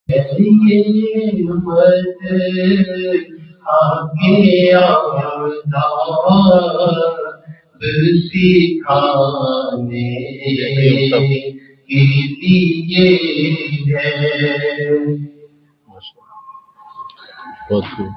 یہ مت آگے آداب سکھانے کے لیے ہے. بہت خوب.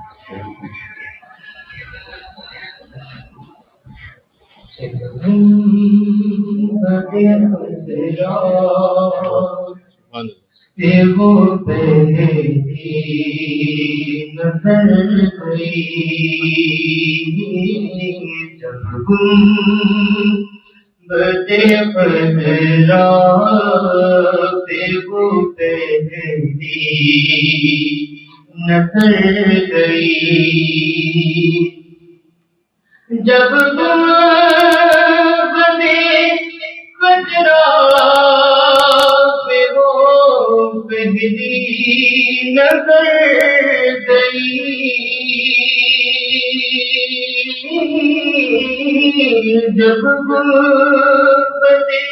وہ پہلی نظر گئی جب بدے پہلا وہ پہلی نظر گئی جب بدے کجرا پہلی نظر گئی جب بدے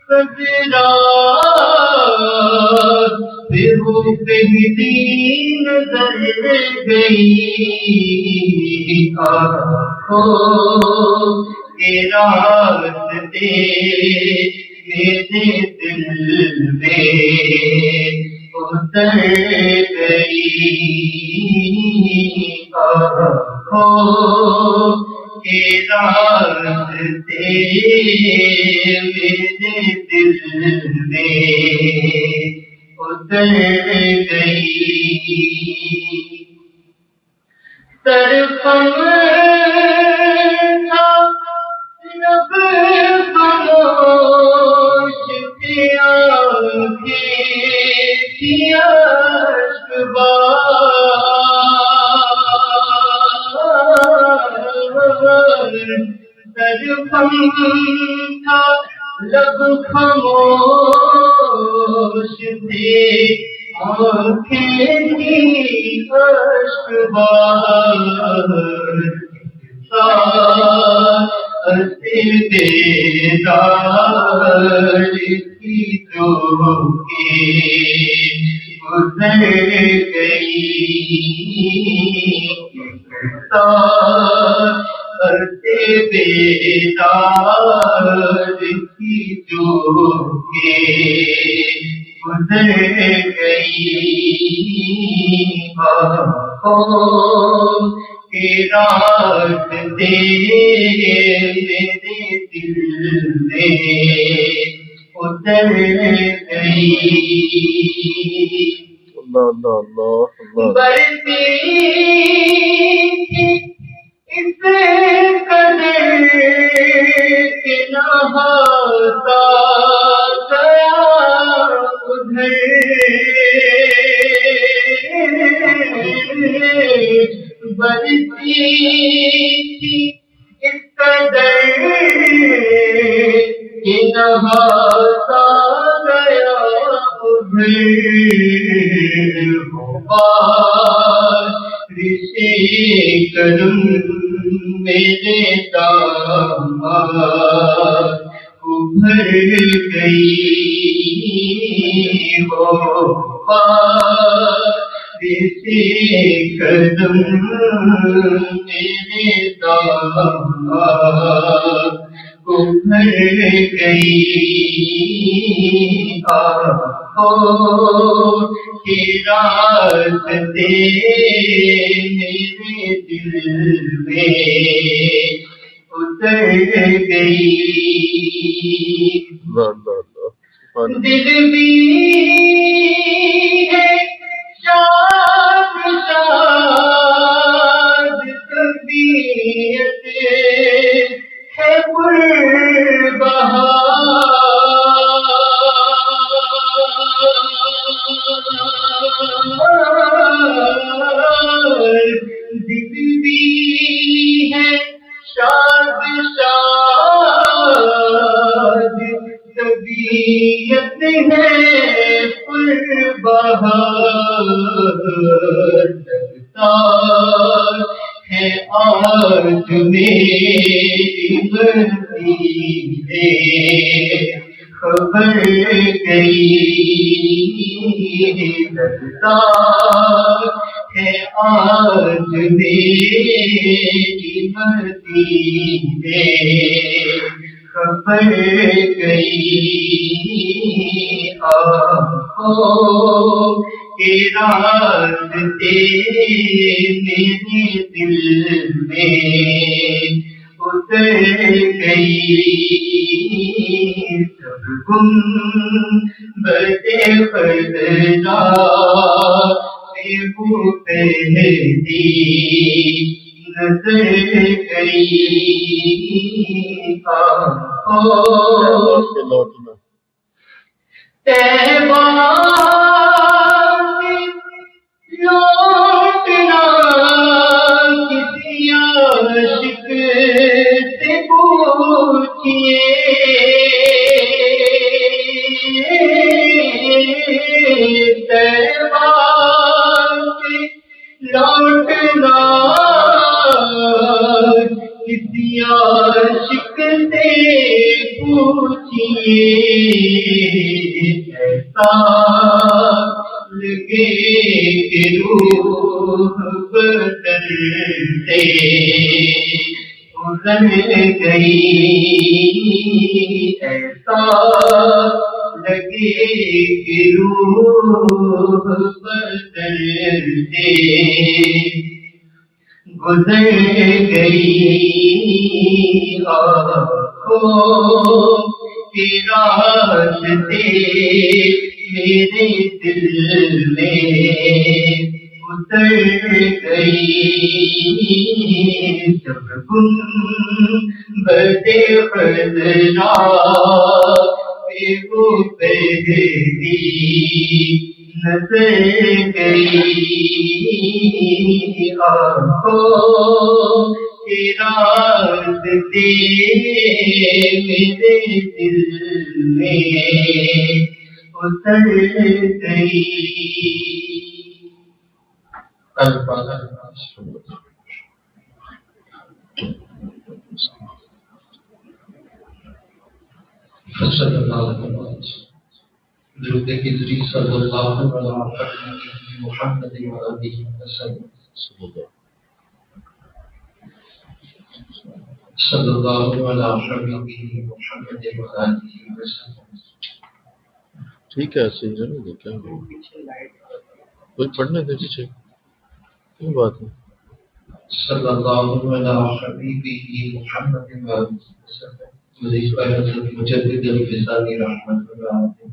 کجرا وہ پہلی نظر گئی آنکھوں کے راستے میرے دل میں اتر گئی آنکھوں کے راستے میرے دل میں اتر گئی ترفم تھا لب خاموش تھی آنکھیں تھی اشکبار ترفم تھا لب خاموش تھے آنکھیں تھی اشکبار بیدار کی جو کے گزر گئی بیدار کی جو کے گزر گئی کے راستے میرے دل میں اتر گئی برتی اس قدر کہ نہاتا گیا ادھر برتی اس قدر کہ نہاتا گیا ادھر رشے کرم میرے داماد ابھر گئی وہ رشے کرم میرے داماد ابھر گئی آنکھوں کے راستے میرے دل میں اتر گئی دل بھی ہے شاد شاد طبیعت ہے پر بہار دل بھی ہے شاد شاد طبیعت ہے پر بہار لگتا ہے آج میری مرضی ہے خبر گئی لگتا ہے آج میری مدینے خبر گئی آنکھوں کے راستے میرے دل میں اتر گئی سب گنبد خضرا میں وہ پہلی نظر گئی آنکھوں لوٹنا طیبہ سے لوٹنا کسی عاشق سے پوچھئے طیبہ سے لوٹنا کسی عاشق سے پوچھئے ایسا لگے کہ روح بدل سے گزر گئی ایسا لگے کہ روح بدل سے گزر گئی آنکھوں کے راستے میرے دل میں اتر گئی جب گنبد خضرا پہ وہ پہلی نظر گئی آنکھوں کے راستے میرے دل میں اتر گئی صلی اللہ علیہ وسلم درود ہجری صلی اللہ علیہ محمد وآلہ وسلم صلی اللہ علیہ محمد وآلہ وسلم. ٹھیک ہے ایسے ہی رہنے دیں کیا کوئی پڑھنے دے پیچھے کیوں بات ہے صلی اللہ علیہ محمد وآلہ وسلم. وظیفہ حضرت مجدد الفسانی رحمۃ اللہ علیہ.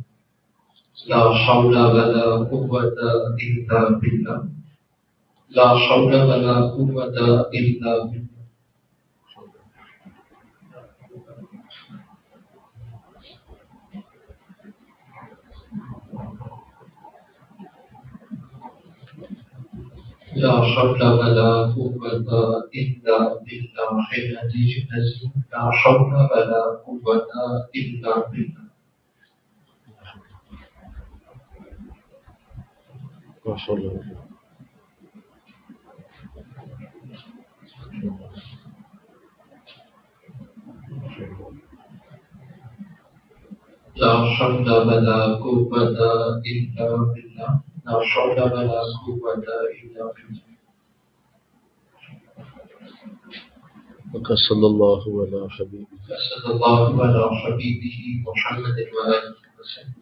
لا حول ولا قوة إلا بالله لا حول ولا قوة إلا بالله. لا حول ولا قوة إلا بالله العلي العظيم. لا حول ولا قوة إلا بالله. ما شاء اللہ لا حول ولا قوة إلا بالله. لا حول ولا قوة إلا بالله. صلی اللہ علیہ حبیب صلی اللہ علیہ حبیبہ محمد وآلہ وسلم.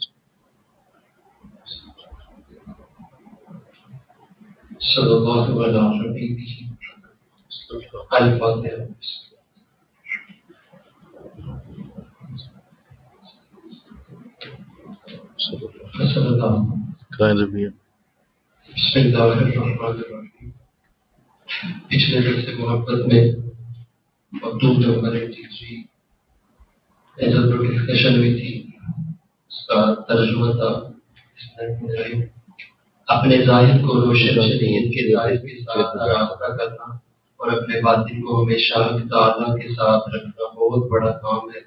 صلی اللہ علیہ حبیبہ الفاتحہ. صلی اللہ کرائیں ربیہ بسم اللہ الرحمن الرحیم. پچھلے درس سے محبت میں مکتوب نمبر 83 جو ڈسکشن ہوئی تھی اس کا ترجمہ تھا اپنے ظاہر کو روشن شریعت کے ظاہر کے ساتھ آراستہ کرنا اور اپنے باطن کو ہمیشہ تعالیٰ کے ساتھ رکھنا بہت بڑا کام ہے.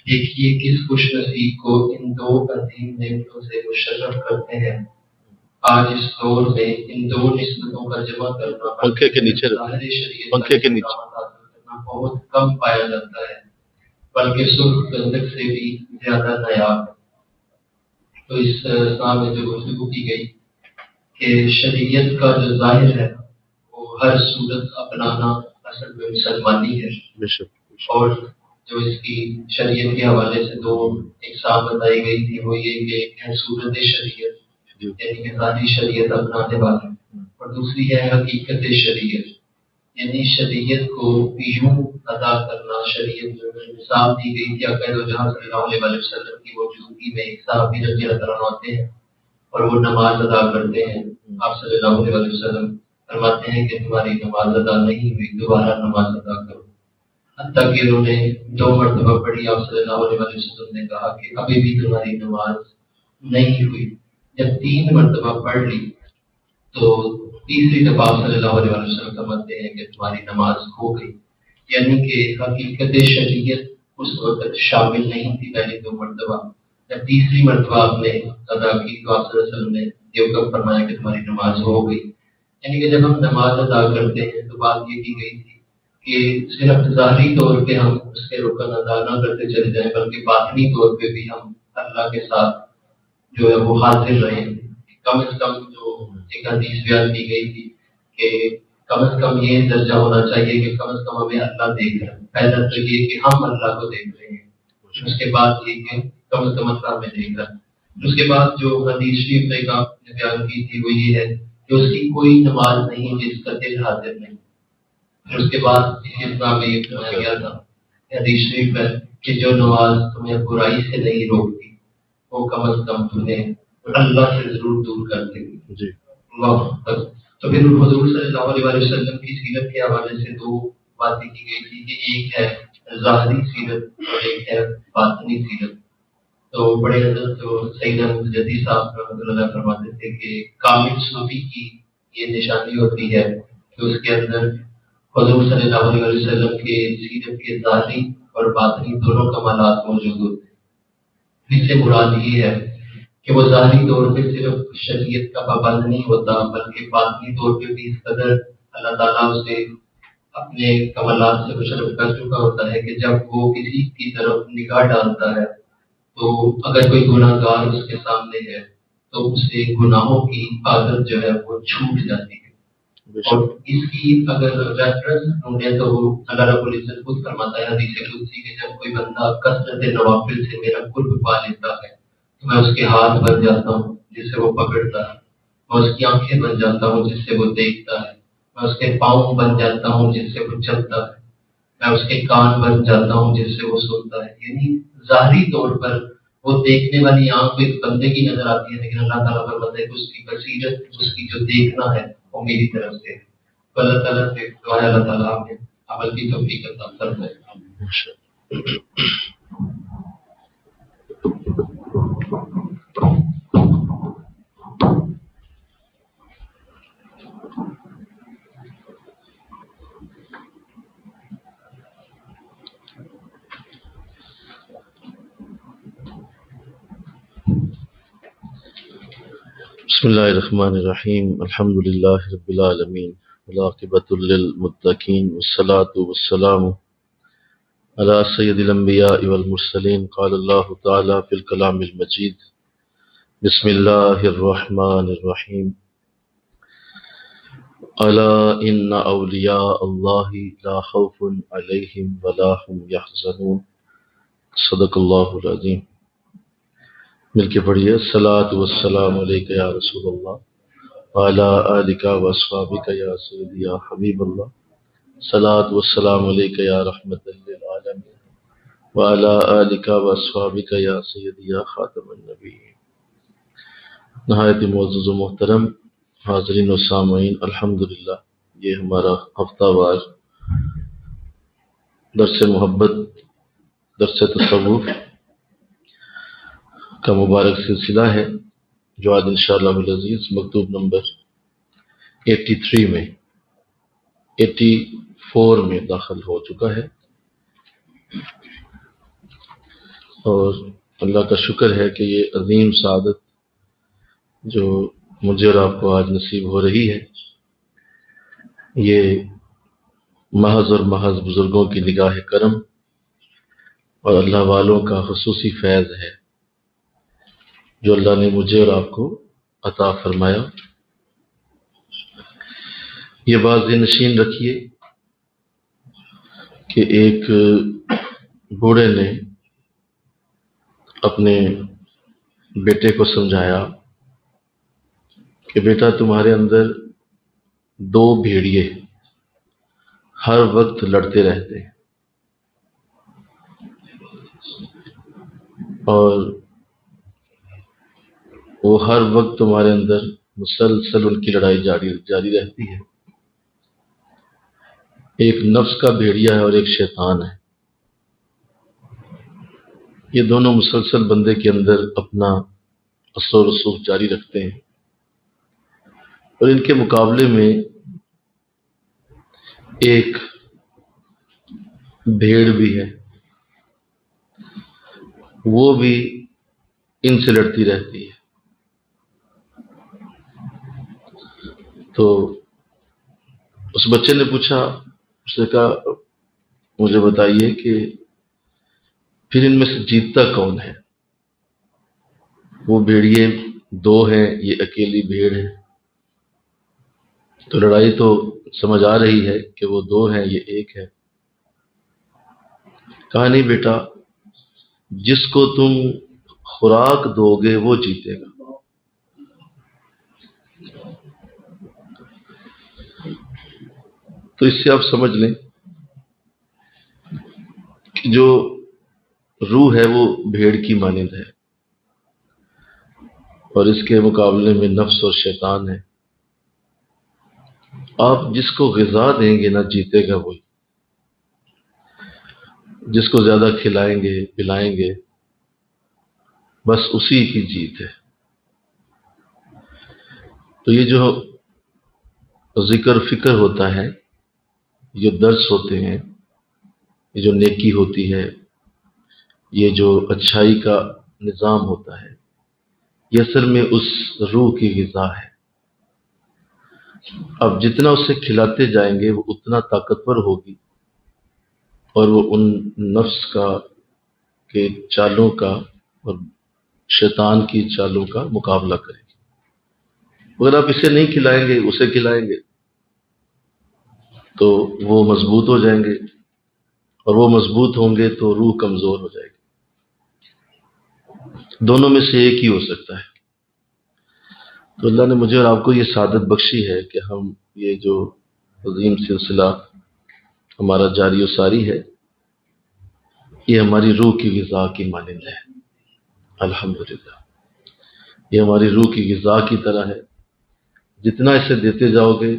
دیکھیے کس خوش نصیب کو ان دو عظیم نعمتوں سے مشرف کرتے ہیں. آج اس دور میں ان دو نسبتوں کا جمع کرنا پنکھے کے نیچے بہت کم پایا جاتا ہے بلکہ سرخ گندک سے بھی زیادہ نایاب ہے. تو اس سال میں جو گفتگو کی گئی کہ شریعت کا جو ظاہر ہے وہ ہر صورت اپنانا اصل میں مسلمانی ہے، اور جو اس کی شریعت کے حوالے سے دو اقسام بتائی گئی تھی وہ یہ کہ ایک ہے صورت شریعت یعنی کہ ذاتی شریعت اپنانے والا، اور دوسری ہے حقیقت شریعت یعنی شریعت کو یوں ادا کرنا۔ شریعت جو مثال دی گئی تھی عقائد و جہاں صلی اللہ علیہ وسلم کی موجودگی میں ایک صحابی رضی اللہ عنہ آتے ہیں اور وہ نماز ادا کرتے ہیں، آپ صلی اللہ علیہ وسلم فرماتے ہیں کہ تمہاری نماز ادا نہیں ہوئی، دوبارہ نماز ادا کرو، حتیٰ کہ انہوں نے 2 مرتبہ پڑھی۔ آپ صلی اللہ علیہ وسلم نے کہا کہ ابھی بھی تمہاری نماز نہیں ہوئی۔ جب 3 مرتبہ پڑھ لی تو تیسری دفعہ آپ صلی اللہ علیہ وسلم فرماتے ہیں کہ تمہاری نماز ہو گئی، یعنی کہ حقیقت شریعت اس وقت شامل نہیں تھی پہلی 2 مرتبہ۔ جب تیسری مرتبہ آپ نے ادا کی تو آپ صلی اللہ علیہ وسلم نے یہ حکم فرمایا کہ تمہاری نماز ہو گئی۔ یعنی کہ جب ہم نماز ادا کرتے ہیں تو بات یہ کی گئی تھی کہ صرف ظاہری طور پہ ہم اس کے رکن ادا نہ کرتے چلے جائیں بلکہ باطنی طور پہ بھی ہم اللہ کے ساتھ جو ہے وہ حاضر رہیں۔ کم از کم جو ایک حدیث بیان کی گئی تھی کہ کم از کم یہ درجہ ہونا چاہیے کہ کم از کم ہمیں اللہ دیکھ رہا ہے، پہلا تو یہ کہ ہم اللہ کو دیکھ رہے ہیں، اس کے بعد یہ کہ کم از کم اللہ ہمیں دیکھ رہا ہے۔ اس کے بعد جو حدیث شریف میں آپ نے بیان کی تھی وہ یہ ہے کہ اس کی کوئی نماز نہیں جس کا دل حاضر نہیں۔ پھر اس کے بعد اتنا میں یہ فرمایا گیا تھا حدیث شریف ہے کہ جو نماز تمہیں برائی سے نہیں روکتی وہ کم از کم تمہیں اللہ سے ضرور دور کر دے گی۔ جی اللہ اکبر۔ تو پھر حضور صلی اللہ علیہ وسلم کی سیرت کے حوالے سے 2 باتیں کی گئی تھی کہ ایک ہے ظاہری سیرت اور ایک ہے باطنی سیرت۔ تو بڑے حضرت جو سید احمد جدی صاحب رحمۃ اللہ فرماتے تھے کہ کامل صوفی کی یہ نشانی ہوتی ہے کہ اس کے اندر حضور صلی اللہ علیہ وسلم کے سیرت کے ظاہری اور باطنی دونوں کمالات موجود ہوتے ہیں۔ اس سے مراد یہ ہے کہ وہ ظاہری طور پہ صرف شریعت کا پابند نہیں ہوتا بلکہ باطنی طور پہ بھی اس قدر اللہ تعالیٰ اسے اپنے کمالات سے مشرف کر چکا ہوتا ہے کہ جب وہ کسی کی طرف نگاہ ڈالتا ہے تو اگر کوئی گناہ گار اس کے سامنے ہے تو اسے گناہوں کی عادت جو ہے وہ چھوٹ جاتی ہے۔ اور اس کی اگر ریفرنس ڈھونڈے تو وہ اللہ رب العزت خود فرماتا ہے حدیث قدسی کہ جب کوئی بندہ کثرت نوافل سے میرا قرب پا لیتا ہے تو میں اس کے ہاتھ بن جاتا ہوں جس سے وہ پکڑتا ہے، میں اس کی آنکھیں بن جاتا ہوں جس سے وہ دیکھتا ہے، میں اس کے پاؤں بن جاتا ہوں جس سے وہ چلتا ہے، میں اس کے کان بن جاتا ہوں جس سے وہ سنتا ہے۔ یعنی ظاہری طور پر وہ دیکھنے والی آنکھ ایک بندے کی نظر آتی ہے لیکن اللہ تعالیٰ فرماتا ہے کہ اس کی بصیرت اس کی جو دیکھنا ہے وہ میری طرف سے ہے۔ تو اللہ تعالیٰ سے دعا ہے اللہ تعالیٰ ہمیں عمل کی توفیق عطا فرمائے۔ بسم اللہ الرحمن الرحیم، الحمد للہ رب العالمین والعاقبۃ للمتقین والصلاۃ والسلام علی سید الانبیاء والمرسلین۔ قال اللہ تعالی فی الکلام المجید، بسم اللہ الرحمن الرحیم، الا ان اولیاء اللہ لا خوف علیہم ولا هم یحزنون۔ صدق اللہ العظیم۔ مل کے پڑھیے، الصلاۃ والسلام علیک یا رسول اللہ وعلی آلک واصحابک یا سیدی یا حبیب اللہ، الصلاۃ والسلام علیک یا رحمت للعالمین وعلی آلک واصحابک یا سیدی یا خاتم النبیین۔ نہایت معزز و محترم حاضرین و سامعین، الحمدللہ یہ ہمارا ہفتہ وار درس محبت، درس تصوف کا مبارک سلسلہ ہے جو آج انشاءاللہ العزیز مکتوب نمبر 83 میں 84 میں داخل ہو چکا ہے، اور اللہ کا شکر ہے کہ یہ عظیم سعادت جو مجھے اور آپ کو آج نصیب ہو رہی ہے یہ محض اور محض بزرگوں کی نگاہ کرم اور اللہ والوں کا خصوصی فیض ہے جو اللہ نے مجھے اور آپ کو عطا فرمایا یہ بات ذہن نشین رکھیے کہ ایک بوڑھے نے اپنے بیٹے کو سمجھایا کہ بیٹا تمہارے اندر دو بھیڑیے ہر وقت لڑتے رہتے ہیں اور وہ ہر وقت تمہارے اندر مسلسل ان کی لڑائی جاری رہتی ہے۔ ایک نفس کا بھیڑیا ہے اور ایک شیطان ہے۔ یہ دونوں مسلسل بندے کے اندر اپنا اثر و رسوخ جاری رکھتے ہیں، اور ان کے مقابلے میں ایک بھیڑ بھی ہے، وہ بھی ان سے لڑتی رہتی ہے۔ تو اس بچے نے پوچھا، اس نے کہا مجھے بتائیے کہ پھر ان میں سے جیتتا کون ہے؟ وہ بھیڑیے دو ہیں، یہ اکیلی بھیڑ ہے، تو لڑائی تو سمجھ آ رہی ہے کہ وہ دو ہیں یہ ایک ہے۔ کہا نہیں بیٹا، جس کو تم خوراک دو گے وہ جیتے گا۔ تو اس سے آپ سمجھ لیں کہ جو روح ہے وہ بھیڑ کی مانند ہے، اور اس کے مقابلے میں نفس اور شیطان ہے۔ آپ جس کو غذا دیں گے نہ جیتے گا وہی، جس کو زیادہ کھلائیں گے پلائیں گے بس اسی کی جیت ہے۔ تو یہ جو ذکر فکر ہوتا ہے، یہ جو درس ہوتے ہیں، یہ جو نیکی ہوتی ہے، یہ جو اچھائی کا نظام ہوتا ہے، یہ اصل میں اس روح کی غذا ہے۔ اب جتنا اسے کھلاتے جائیں گے وہ اتنا طاقتور ہوگی، اور وہ ان نفس کا کے چالوں کا اور شیطان کی چالوں کا مقابلہ کرے گی۔ اگر آپ اسے نہیں کھلائیں گے اسے کھلائیں گے تو وہ مضبوط ہو جائیں گے، اور وہ مضبوط ہوں گے تو روح کمزور ہو جائے گی۔ دونوں میں سے ایک ہی ہو سکتا ہے۔ تو اللہ نے مجھے اور آپ کو یہ سعادت بخشی ہے کہ ہم یہ جو عظیم سلسلہ ہمارا جاری و ساری ہے، یہ ہماری روح کی غذا کی مانند ہے۔ الحمدللہ، یہ ہماری روح کی غذا کی طرح ہے۔ جتنا اسے دیتے جاؤ گے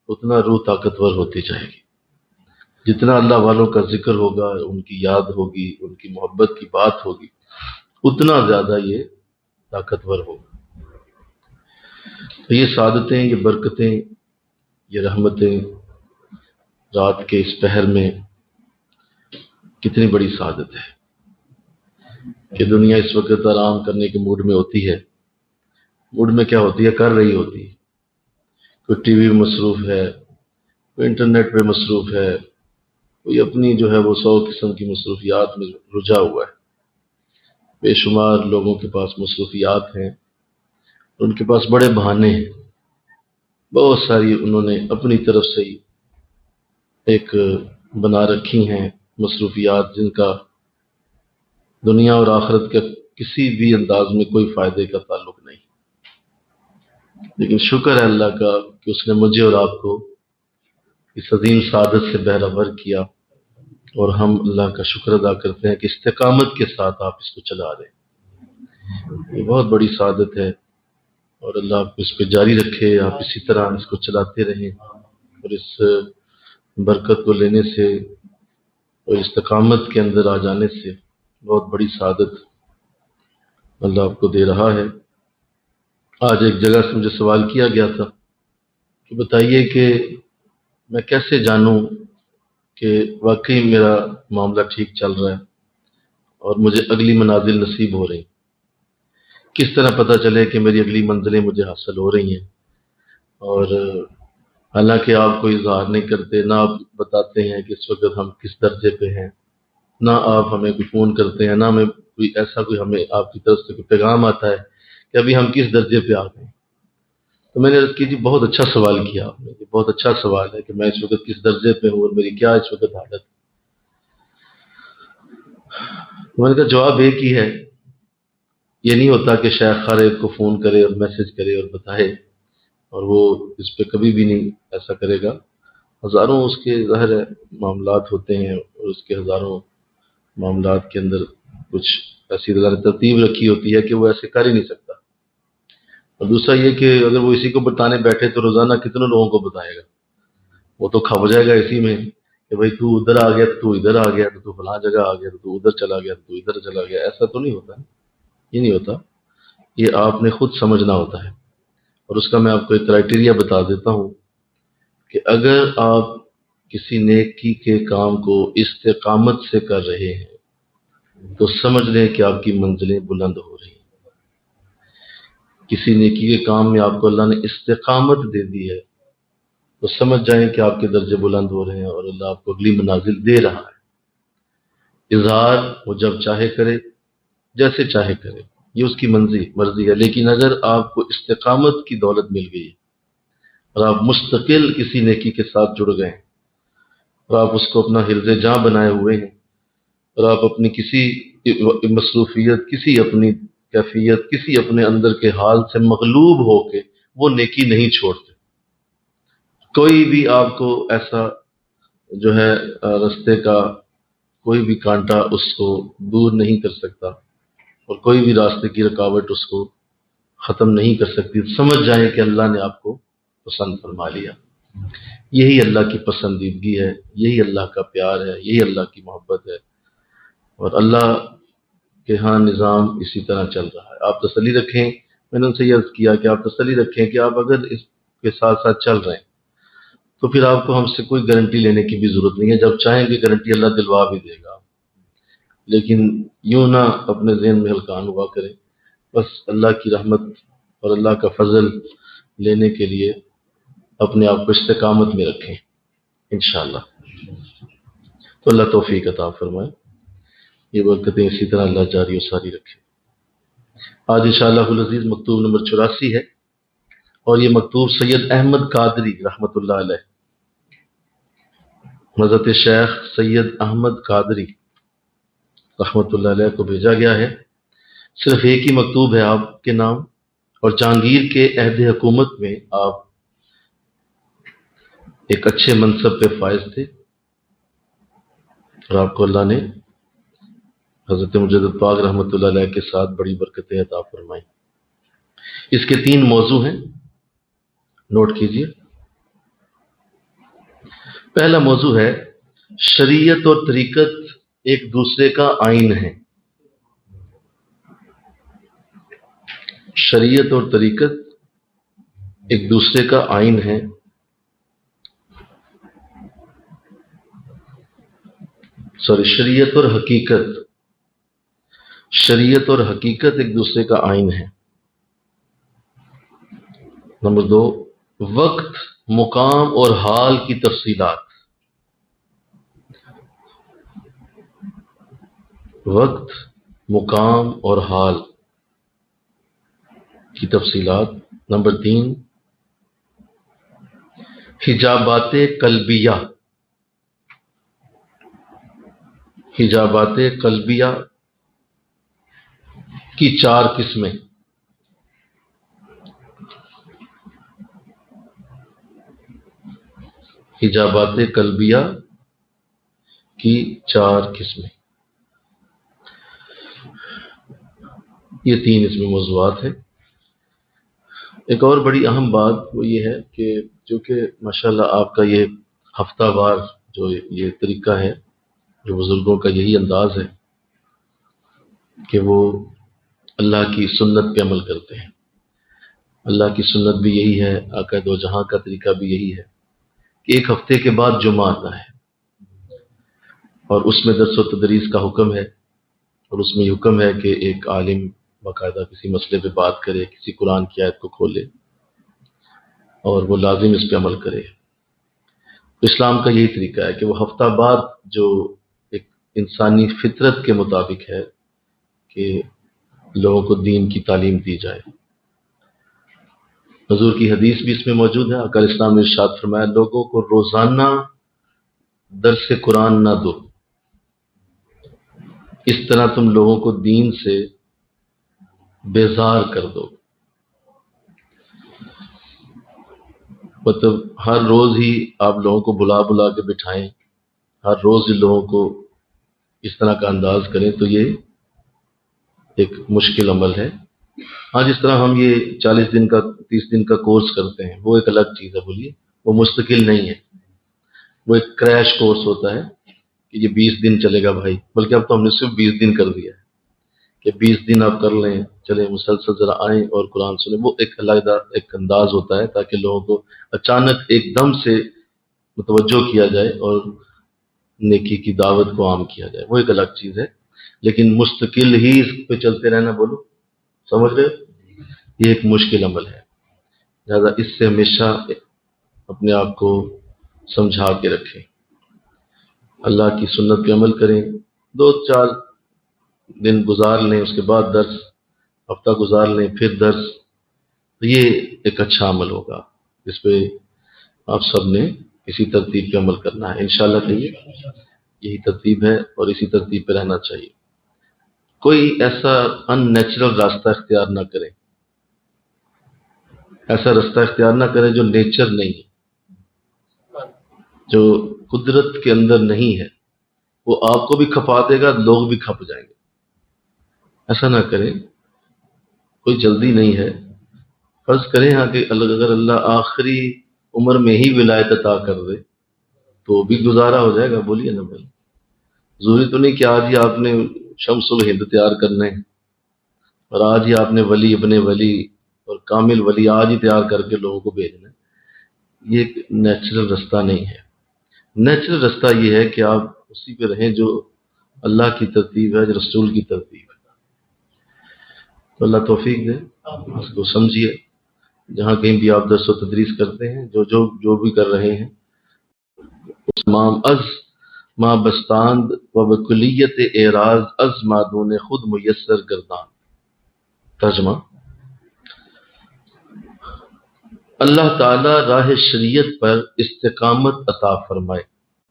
اتنا روح طاقتور ہوتی جائے گی۔ جتنا اللہ والوں کا ذکر ہوگا، ان کی یاد ہوگی، ان کی محبت کی بات ہوگی، اتنا زیادہ یہ طاقتور ہوگا۔ تو یہ سعادتیں، یہ برکتیں، یہ رحمتیں رات کے اس پہر میں کتنی بڑی سعادت ہے کہ دنیا اس وقت آرام کرنے کے موڈ میں ہوتی ہے۔ موڈ میں کیا ہوتی ہے؟ کر رہی ہوتی ہے۔ کوئی ٹی وی میں مصروف ہے، کوئی انٹرنیٹ پہ مصروف ہے، کوئی اپنی جو ہے وہ 100 قسم کی مصروفیات میں رجھا ہوا ہے۔ بے شمار لوگوں کے پاس مصروفیات ہیں، ان کے پاس بڑے بہانے ہیں، بہت ساری انہوں نے اپنی طرف سے ہی ایک بنا رکھی ہیں مصروفیات، جن کا دنیا اور آخرت کے کسی بھی انداز میں کوئی فائدے کا تعلق نہیں۔ لیکن شکر ہے اللہ کا کہ اس نے مجھے اور آپ کو اس عظیم سعادت سے بہرہ کیا، اور ہم اللہ کا شکر ادا کرتے ہیں کہ استقامت کے ساتھ آپ اس کو چلا رہے ہیں۔ یہ بہت بڑی سعادت ہے، اور اللہ آپ کو اس پہ جاری رکھے، آپ اسی طرح اس کو چلاتے رہیں، اور اس برکت کو لینے سے اور استقامت کے اندر آ جانے سے بہت بڑی سعادت اللہ آپ کو دے رہا ہے۔ آج ایک جگہ سے مجھے سوال کیا گیا تھا کہ بتائیے کہ میں کیسے جانوں کہ واقعی میرا معاملہ ٹھیک چل رہا ہے اور مجھے اگلی منازل نصیب ہو رہی، کس طرح پتہ چلے کہ میری اگلی منزلیں مجھے حاصل ہو رہی ہیں؟ اور حالانکہ آپ کوئی اظہار نہیں کرتے، نہ آپ بتاتے ہیں کہ اس وقت ہم کس درجے پہ ہیں، نہ آپ ہمیں کوئی فون کرتے ہیں، نہ ہمیں کوئی ایسا کوئی ہمیں آپ کی طرف سے کوئی پیغام آتا ہے کہ ابھی ہم کس درجے پہ آ گئے۔ تو میں نے عرض کی جی بہت اچھا سوال کیا آپ نے، یہ بہت اچھا سوال ہے کہ میں اس وقت کس درجے پہ ہوں اور میری کیا اس وقت حالت ہے۔ میں نے کہا جواب ایک ہی ہے، یہ نہیں ہوتا کہ شیخ ہر ایک کو فون کرے اور میسج کرے اور بتائے، اور وہ اس پہ کبھی بھی نہیں ایسا کرے گا۔ ہزاروں اس کے ظاہر ہے معاملات ہوتے ہیں، اور اس کے ہزاروں معاملات کے اندر کچھ ایسی ترتیب رکھی ہوتی ہے کہ وہ ایسے کر ہی نہیں سکتا۔ اور دوسرا یہ کہ اگر وہ اسی کو بتانے بیٹھے تو روزانہ کتنے لوگوں کو بتائے گا، وہ تو کھپ جائے گا اسی میں کہ بھائی تو ادھر آ گیا تو ادھر آ گیا تو فلاں جگہ آ گیا تو ادھر چلا گیا تو ادھر چلا گیا۔ ایسا تو نہیں ہوتا، یہ نہیں ہوتا، یہ آپ نے خود سمجھنا ہوتا ہے۔ اور اس کا میں آپ کو ایک کرائٹیریا بتا دیتا ہوں کہ اگر آپ کسی نیکی کے کام کو استقامت سے کر رہے ہیں تو سمجھ لیں کہ آپ کی منزلیں بلند ہو رہی ہیں۔ کسی نیکی کے کام میں آپ کو اللہ نے استقامت دے دی ہے تو سمجھ جائیں کہ آپ کے درجے بلند ہو رہے ہیں اور اللہ آپ کو اگلی منازل دے رہا ہے۔ اظہار وہ جب چاہے کرے، جیسے چاہے کرے، یہ اس کی مرضی ہے، لیکن اگر آپ کو استقامت کی دولت مل گئی اور آپ مستقل کسی نیکی کے ساتھ جڑ گئے اور آپ اس کو اپنا حرز جاں بنائے ہوئے ہیں، اور آپ اپنی کسی مصروفیت، کسی اپنی کیفیت، کسی اپنے اندر کے حال سے مغلوب ہو کے وہ نیکی نہیں چھوڑتے، کوئی بھی آپ کو ایسا جو ہے رستے کا کوئی بھی کانٹا اس کو دور نہیں کر سکتا، اور کوئی بھی راستے کی رکاوٹ اس کو ختم نہیں کر سکتی۔ سمجھ جائیں کہ اللہ نے آپ کو پسند فرما لیا۔ یہی اللہ کی پسندیدگی ہے، یہی اللہ کا پیار ہے، یہی اللہ کی محبت ہے، اور اللہ کے ہاں نظام اسی طرح چل رہا ہے۔ آپ تسلی رکھیں، میں نے ان سے یہ عرض کیا کہ آپ تسلی رکھیں کہ آپ اگر اس کے ساتھ ساتھ چل رہے ہیں تو پھر آپ کو ہم سے کوئی گارنٹی لینے کی بھی ضرورت نہیں ہے، جب چاہیں گے گارنٹی اللہ دلوا بھی دے گا، لیکن یوں نہ اپنے ذہن میں ہلکان ہوا کریں، بس اللہ کی رحمت اور اللہ کا فضل لینے کے لیے اپنے آپ کو استقامت میں رکھیں انشاءاللہ۔ تو اللہ توفیق عطا فرمائے، یہ برکتیں اسی طرح اللہ جاری و ساری رکھے۔ آج انشاءاللہ العزیز مکتوب نمبر 84 ہے، اور یہ مکتوب سید احمد قادری رحمۃ اللہ علیہ، حضرت شیخ سید احمد قادری رحمۃ اللہ علیہ کو بھیجا گیا ہے۔ صرف ایک ہی مکتوب ہے آپ کے نام، اور جہانگیر کے عہد حکومت میں آپ ایک اچھے منصب پہ فائز تھے، اور آپ کو اللہ نے حضرت مجدد پاک رحمۃ اللہ علیہ کے ساتھ بڑی برکتیں عطا فرمائیں۔ اس کے 3 موضوع ہیں، نوٹ کیجئے۔ پہلا موضوع ہے شریعت اور طریقت ایک دوسرے کا آئین ہے۔ شریعت اور طریقت ایک دوسرے کا آئین ہے۔ شریعت اور حقیقت، شریعت اور حقیقت ایک دوسرے کا آئین ہے۔ نمبر 2، وقت، مقام اور حال کی تفصیلات۔ وقت، مقام اور حال کی تفصیلات۔ نمبر 3، حجابات قلبیہ۔ حجابات قلبیہ کی 4 قسمیں۔ حجابات قلبیہ کی 4 قسمیں، یہ 3 اس میں موضوعات ہیں۔ ایک اور بڑی اہم بات وہ یہ ہے کہ چونکہ ماشاءاللہ آپ کا یہ ہفتہ وار جو یہ طریقہ ہے، جو بزرگوں کا یہی انداز ہے کہ وہ اللہ کی سنت پہ عمل کرتے ہیں۔ اللہ کی سنت بھی یہی ہے، آقا دو جہاں کا طریقہ بھی یہی ہے کہ ایک ہفتے کے بعد جمعہ آتا ہے، اور اس میں درس و تدریس کا حکم ہے، اور اس میں یہ حکم ہے کہ ایک عالم باقاعدہ کسی مسئلے پہ بات کرے، کسی قرآن کی آیت کو کھولے اور وہ لازم اس پہ عمل کرے۔ اسلام کا یہی طریقہ ہے کہ وہ ہفتہ بعد جو ایک انسانی فطرت کے مطابق ہے کہ لوگوں کو دین کی تعلیم دی جائے۔ حضور کی حدیث بھی اس میں موجود ہے. آقا اسلام نے ارشاد فرمایا لوگوں کو روزانہ درس قرآن نہ دو، اس طرح تم لوگوں کو دین سے بیزار کر دو. مطلب ہر روز ہی آپ لوگوں کو بلا بلا کے بٹھائیں، ہر روز ہی لوگوں کو اس طرح کا انداز کریں تو یہ ایک مشکل عمل ہے. ہاں جس طرح ہم یہ 40 دن کا 30 دن کا کورس کرتے ہیں وہ ایک الگ چیز ہے، بولیے وہ مستقل نہیں ہے، وہ ایک کریش کورس ہوتا ہے کہ یہ 20 دن چلے گا بھائی، بلکہ اب تو ہم نے صرف 20 دن کر دیا ہے کہ 20 دن آپ کر لیں، چلیں مسلسل ذرا آئیں اور قرآن سنیں. وہ ایک علیحدہ ایک انداز ہوتا ہے تاکہ لوگوں کو اچانک ایک دم سے متوجہ کیا جائے اور نیکی کی دعوت کو عام کیا جائے، وہ ایک الگ چیز ہے. لیکن مستقل ہی اس پہ چلتے رہنا، بولو سمجھ رہے ہو؟ یہ ایک مشکل عمل ہے، لہذا اس سے ہمیشہ اپنے آپ کو سمجھا کے رکھیں، اللہ کی سنت پہ عمل کریں. 2-4 دن گزار لیں، اس کے بعد درس، ہفتہ گزار لیں پھر درس، تو یہ ایک اچھا عمل ہوگا جس پہ آپ سب نے اسی ترتیب پہ عمل کرنا ہے انشاءاللہ. کہیے یہی ترتیب ہے اور اسی ترتیب پہ رہنا چاہیے. کوئی ایسا ان نیچرل راستہ اختیار نہ کریں، ایسا راستہ اختیار نہ کریں جو نیچر نہیں ہے، جو قدرت کے اندر نہیں ہے. وہ آپ کو بھی کھپا دے گا، لوگ بھی کھپ جائیں گے. ایسا نہ کریں، کوئی جلدی نہیں ہے. فرض کریں ہاں کہ اگر اللہ آخری عمر میں ہی ولایت عطا کر دے تو بھی گزارا ہو جائے گا، بولیے نا بھائی. ضروری تو نہیں کہ آج ہی آپ نے شمس الہند تیار کرنا ہے اور آج ہی آپ نے ولی ابن ولی اور کامل ولی آج ہی تیار کر کے لوگوں کو بھیجنا ہے. یہ ایک نیچرل رستہ نہیں ہے. نیچرل رستہ یہ ہے کہ آپ اسی پہ رہیں جو اللہ کی ترتیب ہے، جو رسول کی ترتیب ہے. تو اللہ توفیق دے، اس کو سمجھیے. جہاں کہیں بھی آپ درس و تدریس کرتے ہیں، جو بھی کر رہے ہیں، اس مام از ما بستاند و بکلیت اعراض از مادون خود میسر گردان. ترجمہ: اللہ تعالی راہ شریعت پر استقامت عطا فرمائے.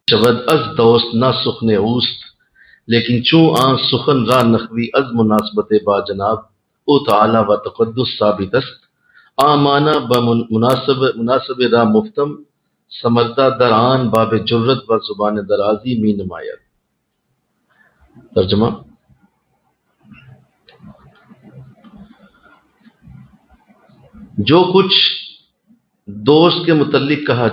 شود از دوست نہ سخن اوست، لیکن چوں آن سخن را نخوی از مناسبت با جناب او تعالی و تقدس ثابت است. آمانہ مناسب را مفتم سمردہ در آن باب جرت و زبان درازی می نماید. ترجمہ: جو کچھ دوست کے متعلق کہا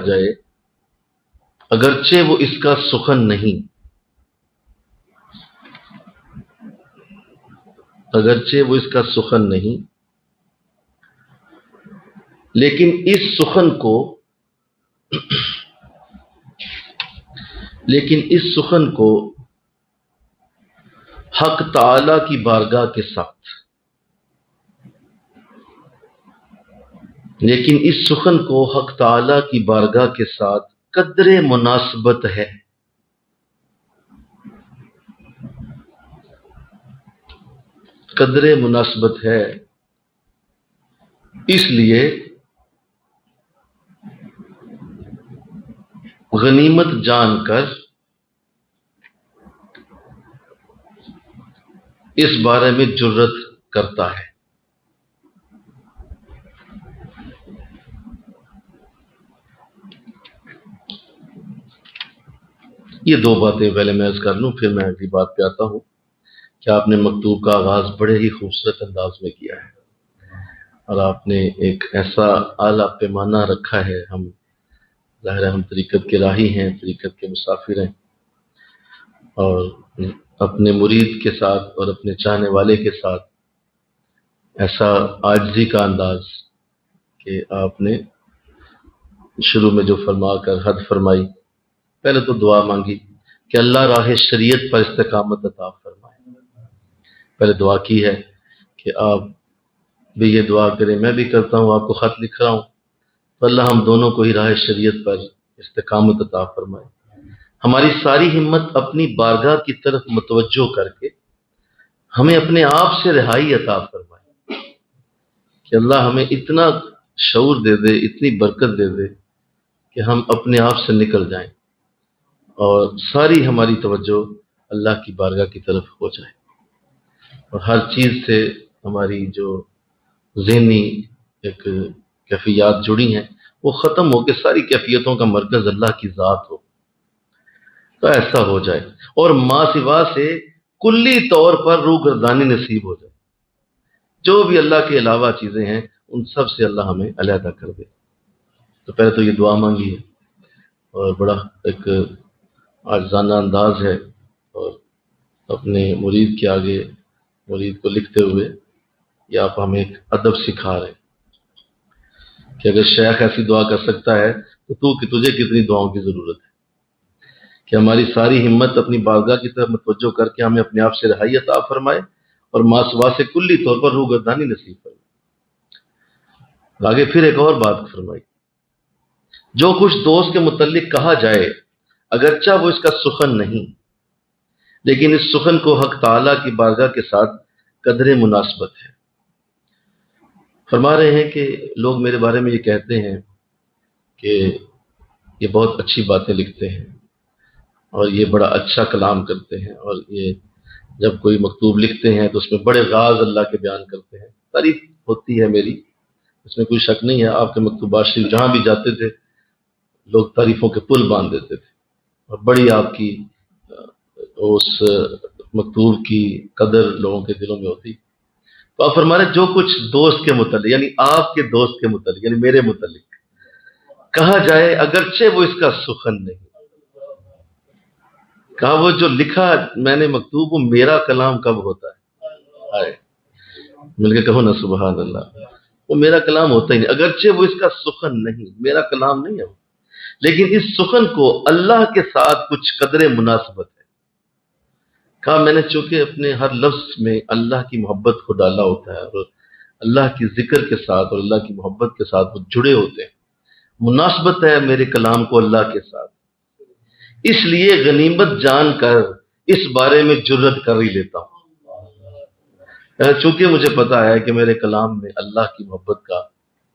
جائے اگرچہ وہ اس کا سخن نہیں، لیکن اس سخن کو حق تعالی کی بارگاہ کے ساتھ قدر مناسبت ہے. اس لیے غنیمت جان کر اس بارے میں جرت کرتا ہے. یہ 2 باتیں پہلے میں عرض کر لوں، پھر میں اگلی بات پہ آتا ہوں کہ آپ نے مکتوب کا آغاز بڑے ہی خوبصورت انداز میں کیا ہے اور آپ نے ایک ایسا اعلیٰ پیمانہ رکھا ہے. ہم ظاہر ہے ہم طریقت کے راہی ہیں، طریقت کے مسافر ہیں، اور اپنے مرید کے ساتھ اور اپنے چاہنے والے کے ساتھ ایسا عاجزی کا انداز کہ آپ نے شروع میں جو فرما کر حد فرمائی، پہلے تو دعا مانگی کہ اللہ راہ شریعت پر استقامت عطا فرمائے. پہلے دعا کی ہے کہ آپ بھی یہ دعا کریں، میں بھی کرتا ہوں، آپ کو خط لکھ رہا ہوں، تو اللہ ہم دونوں کو ہی راہ شریعت پر استقامت عطا فرمائے. ہماری ساری ہمت اپنی بارگاہ کی طرف متوجہ کر کے ہمیں اپنے آپ سے رہائی عطا فرمائے، کہ اللہ ہمیں اتنا شعور دے دے، اتنی برکت دے دے کہ ہم اپنے آپ سے نکل جائیں اور ساری ہماری توجہ اللہ کی بارگاہ کی طرف ہو جائے، اور ہر چیز سے ہماری جو ذہنی ایک کیفیات جڑی ہیں وہ ختم ہو کے ساری کیفیتوں کا مرکز اللہ کی ذات ہو، تو ایسا ہو جائے، اور ما سوا سے کلی طور پر روح گردانی نصیب ہو جائے، جو بھی اللہ کے علاوہ چیزیں ہیں ان سب سے اللہ ہمیں علیحدہ کر دے۔ تو پہلے تو یہ دعا مانگی ہے، اور بڑا ایک عاجزانہ انداز ہے، اور اپنے مرید کے آگے مرید کو لکھتے ہوئے یہ آپ ہمیں ایک ادب سکھا رہے ہیں کہ اگر شیخ ایسی دعا کر سکتا ہے تو تجھے کتنی دعاؤں کی ضرورت ہے، کہ ہماری ساری ہمت اپنی بارگاہ کی طرف متوجہ کر کے ہمیں اپنے آپ سے رہائی عطا فرمائے اور ما سوا سے کلی طور پر روح گردانی نصیب فرمائے۔ آگے پھر ایک اور بات فرمائی، جو کچھ دوست کے متعلق کہا جائے اگرچہ وہ اس کا سخن نہیں، لیکن اس سخن کو حق تعالیٰ کی بارگاہ کے ساتھ قدر مناسبت ہے۔ فرما رہے ہیں کہ لوگ میرے بارے میں یہ کہتے ہیں کہ یہ بہت اچھی باتیں لکھتے ہیں اور یہ بڑا اچھا کلام کرتے ہیں، اور یہ جب کوئی مکتوب لکھتے ہیں تو اس میں بڑے راز اللہ کے بیان کرتے ہیں۔ تعریف ہوتی ہے میری، اس میں کوئی شک نہیں ہے، آپ کے مکتوبات شریف جہاں بھی جاتے تھے لوگ تعریفوں کے پل باندھ دیتے تھے، اور بڑی آپ کی اس مکتوب کی قدر لوگوں کے دلوں میں ہوتی۔ تو آپ فرما رہے جو کچھ دوست کے متعلق، یعنی آپ کے دوست کے متعلق، یعنی میرے متعلق کہا جائے اگرچہ وہ اس کا سخن نہیں، کہا وہ جو لکھا میں نے مکتوب وہ میرا کلام کب ہوتا ہے؟ آئے مل کے کہو نا سبحان اللہ، وہ میرا کلام ہوتا ہی نہیں، اگرچہ وہ اس کا سخن نہیں، میرا کلام نہیں ہے وہ، لیکن اس سخن کو اللہ کے ساتھ کچھ قدر مناسبت ہے۔ کہا میں نے چونکہ اپنے ہر لفظ میں اللہ کی محبت کو ڈالا ہوتا ہے، اور اللہ کی ذکر کے ساتھ اور اللہ کی محبت کے ساتھ وہ جڑے ہوتے ہیں، مناسبت ہے میرے کلام کو اللہ کے ساتھ، اس لیے غنیمت جان کر اس بارے میں جرت کر ہی لیتا ہوں۔ چونکہ مجھے پتا ہے کہ میرے کلام میں اللہ کی محبت کا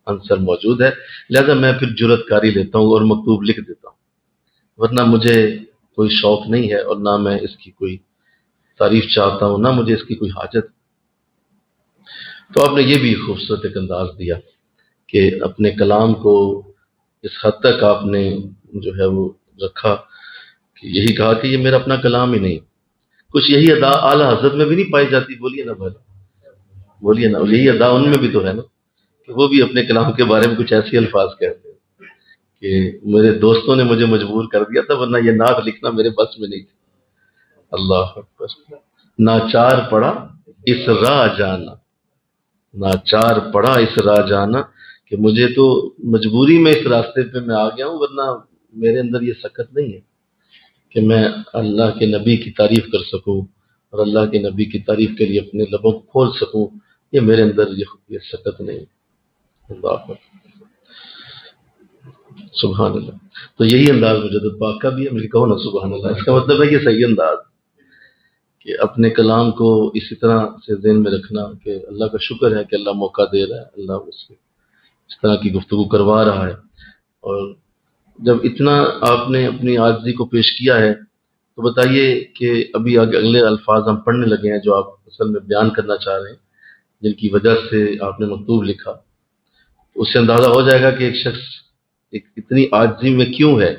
عنصر موجود ہے، لہذا میں پھر جرت کر ہی لیتا ہوں اور مکتوب لکھ دیتا ہوں، ورنہ مجھے کوئی شوق نہیں ہے اور نہ میں اس کی کوئی تعریف چاہتا ہوں، نہ مجھے اس کی کوئی حاجت۔ تو آپ نے یہ بھی خوبصورت ایک انداز دیا کہ اپنے کلام کو اس حد تک آپ نے جو ہے وہ رکھا کہ یہی کہا کہ یہ میرا اپنا کلام ہی نہیں، کچھ یہی ادا اعلیٰ حضرت میں بھی نہیں پائی جاتی، بولیے نا بھائی، بولیے نا، یہی ادا ان میں بھی تو ہے نا، کہ وہ بھی اپنے کلام کے بارے میں کچھ ایسی الفاظ کہتے ہیں کہ میرے دوستوں نے مجھے مجبور کر دیا تھا، ورنہ یہ نعت لکھنا میرے بس میں نہیں تھا۔ اللہ اکبر، ناچار پڑا اس راہ جانا، ناچار پڑا اس راہ جانا، کہ مجھے تو مجبوری میں اس راستے پہ میں آ گیا ہوں، ورنہ میرے اندر یہ سکت نہیں ہے کہ میں اللہ کے نبی کی تعریف کر سکوں اور اللہ کے نبی کی تعریف کے لیے اپنے لبوں کو کھول سکوں، یہ میرے اندر یہ سکت نہیں۔ اللہ اکبر، سبحان اللہ۔ تو یہی انداز مجدد پاک کا بھی ہے، مجھے کہو نا سبحان اللہ، اس کا مطلب ہے کہ صحیح انداز کہ اپنے کلام کو اسی طرح سے ذہن میں رکھنا کہ اللہ کا شکر ہے کہ اللہ موقع دے رہا ہے، اللہ اس طرح کی گفتگو کروا رہا ہے، اور جب اتنا آپ نے اپنی عاجزی کو پیش کیا ہے تو بتائیے کہ ابھی آگے اگلے الفاظ ہم پڑھنے لگے ہیں جو آپ اصل میں بیان کرنا چاہ رہے ہیں، جن کی وجہ سے آپ نے مکتوب لکھا، اس سے اندازہ ہو جائے گا کہ ایک شخص اتنی عاجزی میں کیوں ہے،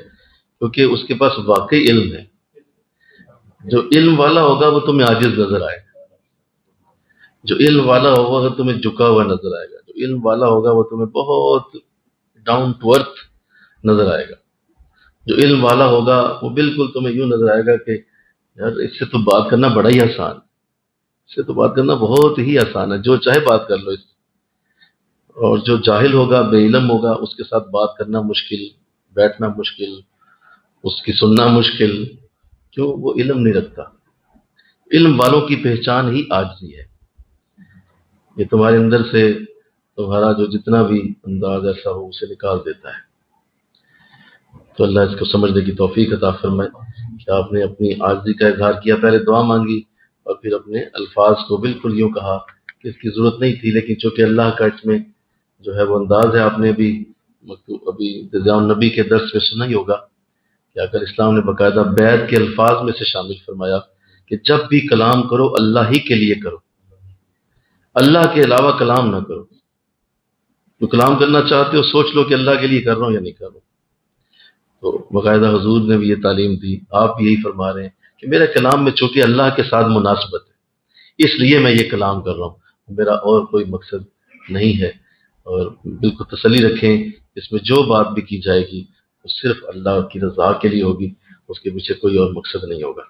کیونکہ اس کے پاس واقعی علم ہے۔ جو علم والا ہوگا وہ تمہیں عاجز نظر آئے گا، جو علم والا ہوگا وہ تمہیں جھکا ہوا نظر آئے گا، جو علم والا ہوگا وہ تمہیں بہت ڈاؤن ٹو ارتھ نظر آئے گا، جو علم والا ہوگا وہ بالکل تمہیں یوں نظر آئے گا کہ یار اس سے تو بات کرنا بڑا ہی آسان، اس سے تو بات کرنا بہت ہی آسان ہے، جو چاہے بات کر لو اس سے۔ اور جو جاہل ہوگا، بے علم ہوگا، اس کے ساتھ بات کرنا مشکل، بیٹھنا مشکل، اس کی سننا مشکل، کیوں؟ وہ علم نہیں رکھتا۔ علم والوں کی پہچان ہی عاجزی ہے، یہ تمہارے اندر سے تمہارا جو جتنا بھی انداز ایسا ہو اسے نکال دیتا ہے۔ تو اللہ اس کو سمجھنے کی توفیق عطا فرمائے۔ کہ آپ نے اپنی عاجزی کا اظہار کیا، پہلے دعا مانگی اور پھر اپنے الفاظ کو بالکل یوں کہا کہ اس کی ضرورت نہیں تھی، لیکن چونکہ اللہ کا اس میں جو ہے وہ انداز ہے، آپ نے ابھی رضا النبی کے درس میں سنا ہی ہوگا کہ اگر اسلام نے باقاعدہ بیعت کے الفاظ میں سے شامل فرمایا کہ جب بھی کلام کرو اللہ ہی کے لیے کرو، اللہ کے علاوہ کلام نہ کرو۔ تو کلام کرنا چاہتے ہو سوچ لو کہ اللہ کے لیے کر رہا ہوں یا نہیں کر رہا ہوں۔ تو باقاعدہ حضور نے بھی یہ تعلیم دی، آپ بھی یہی فرما رہے ہیں کہ میرا کلام میں چونکہ اللہ کے ساتھ مناسبت ہے اس لیے میں یہ کلام کر رہا ہوں، میرا اور کوئی مقصد نہیں ہے۔ اور بالکل تسلی رکھیں، اس میں جو بات بھی کی جائے گی وہ صرف اللہ کی رضا کے لیے ہوگی، اس کے پیچھے کوئی اور مقصد نہیں ہوگا۔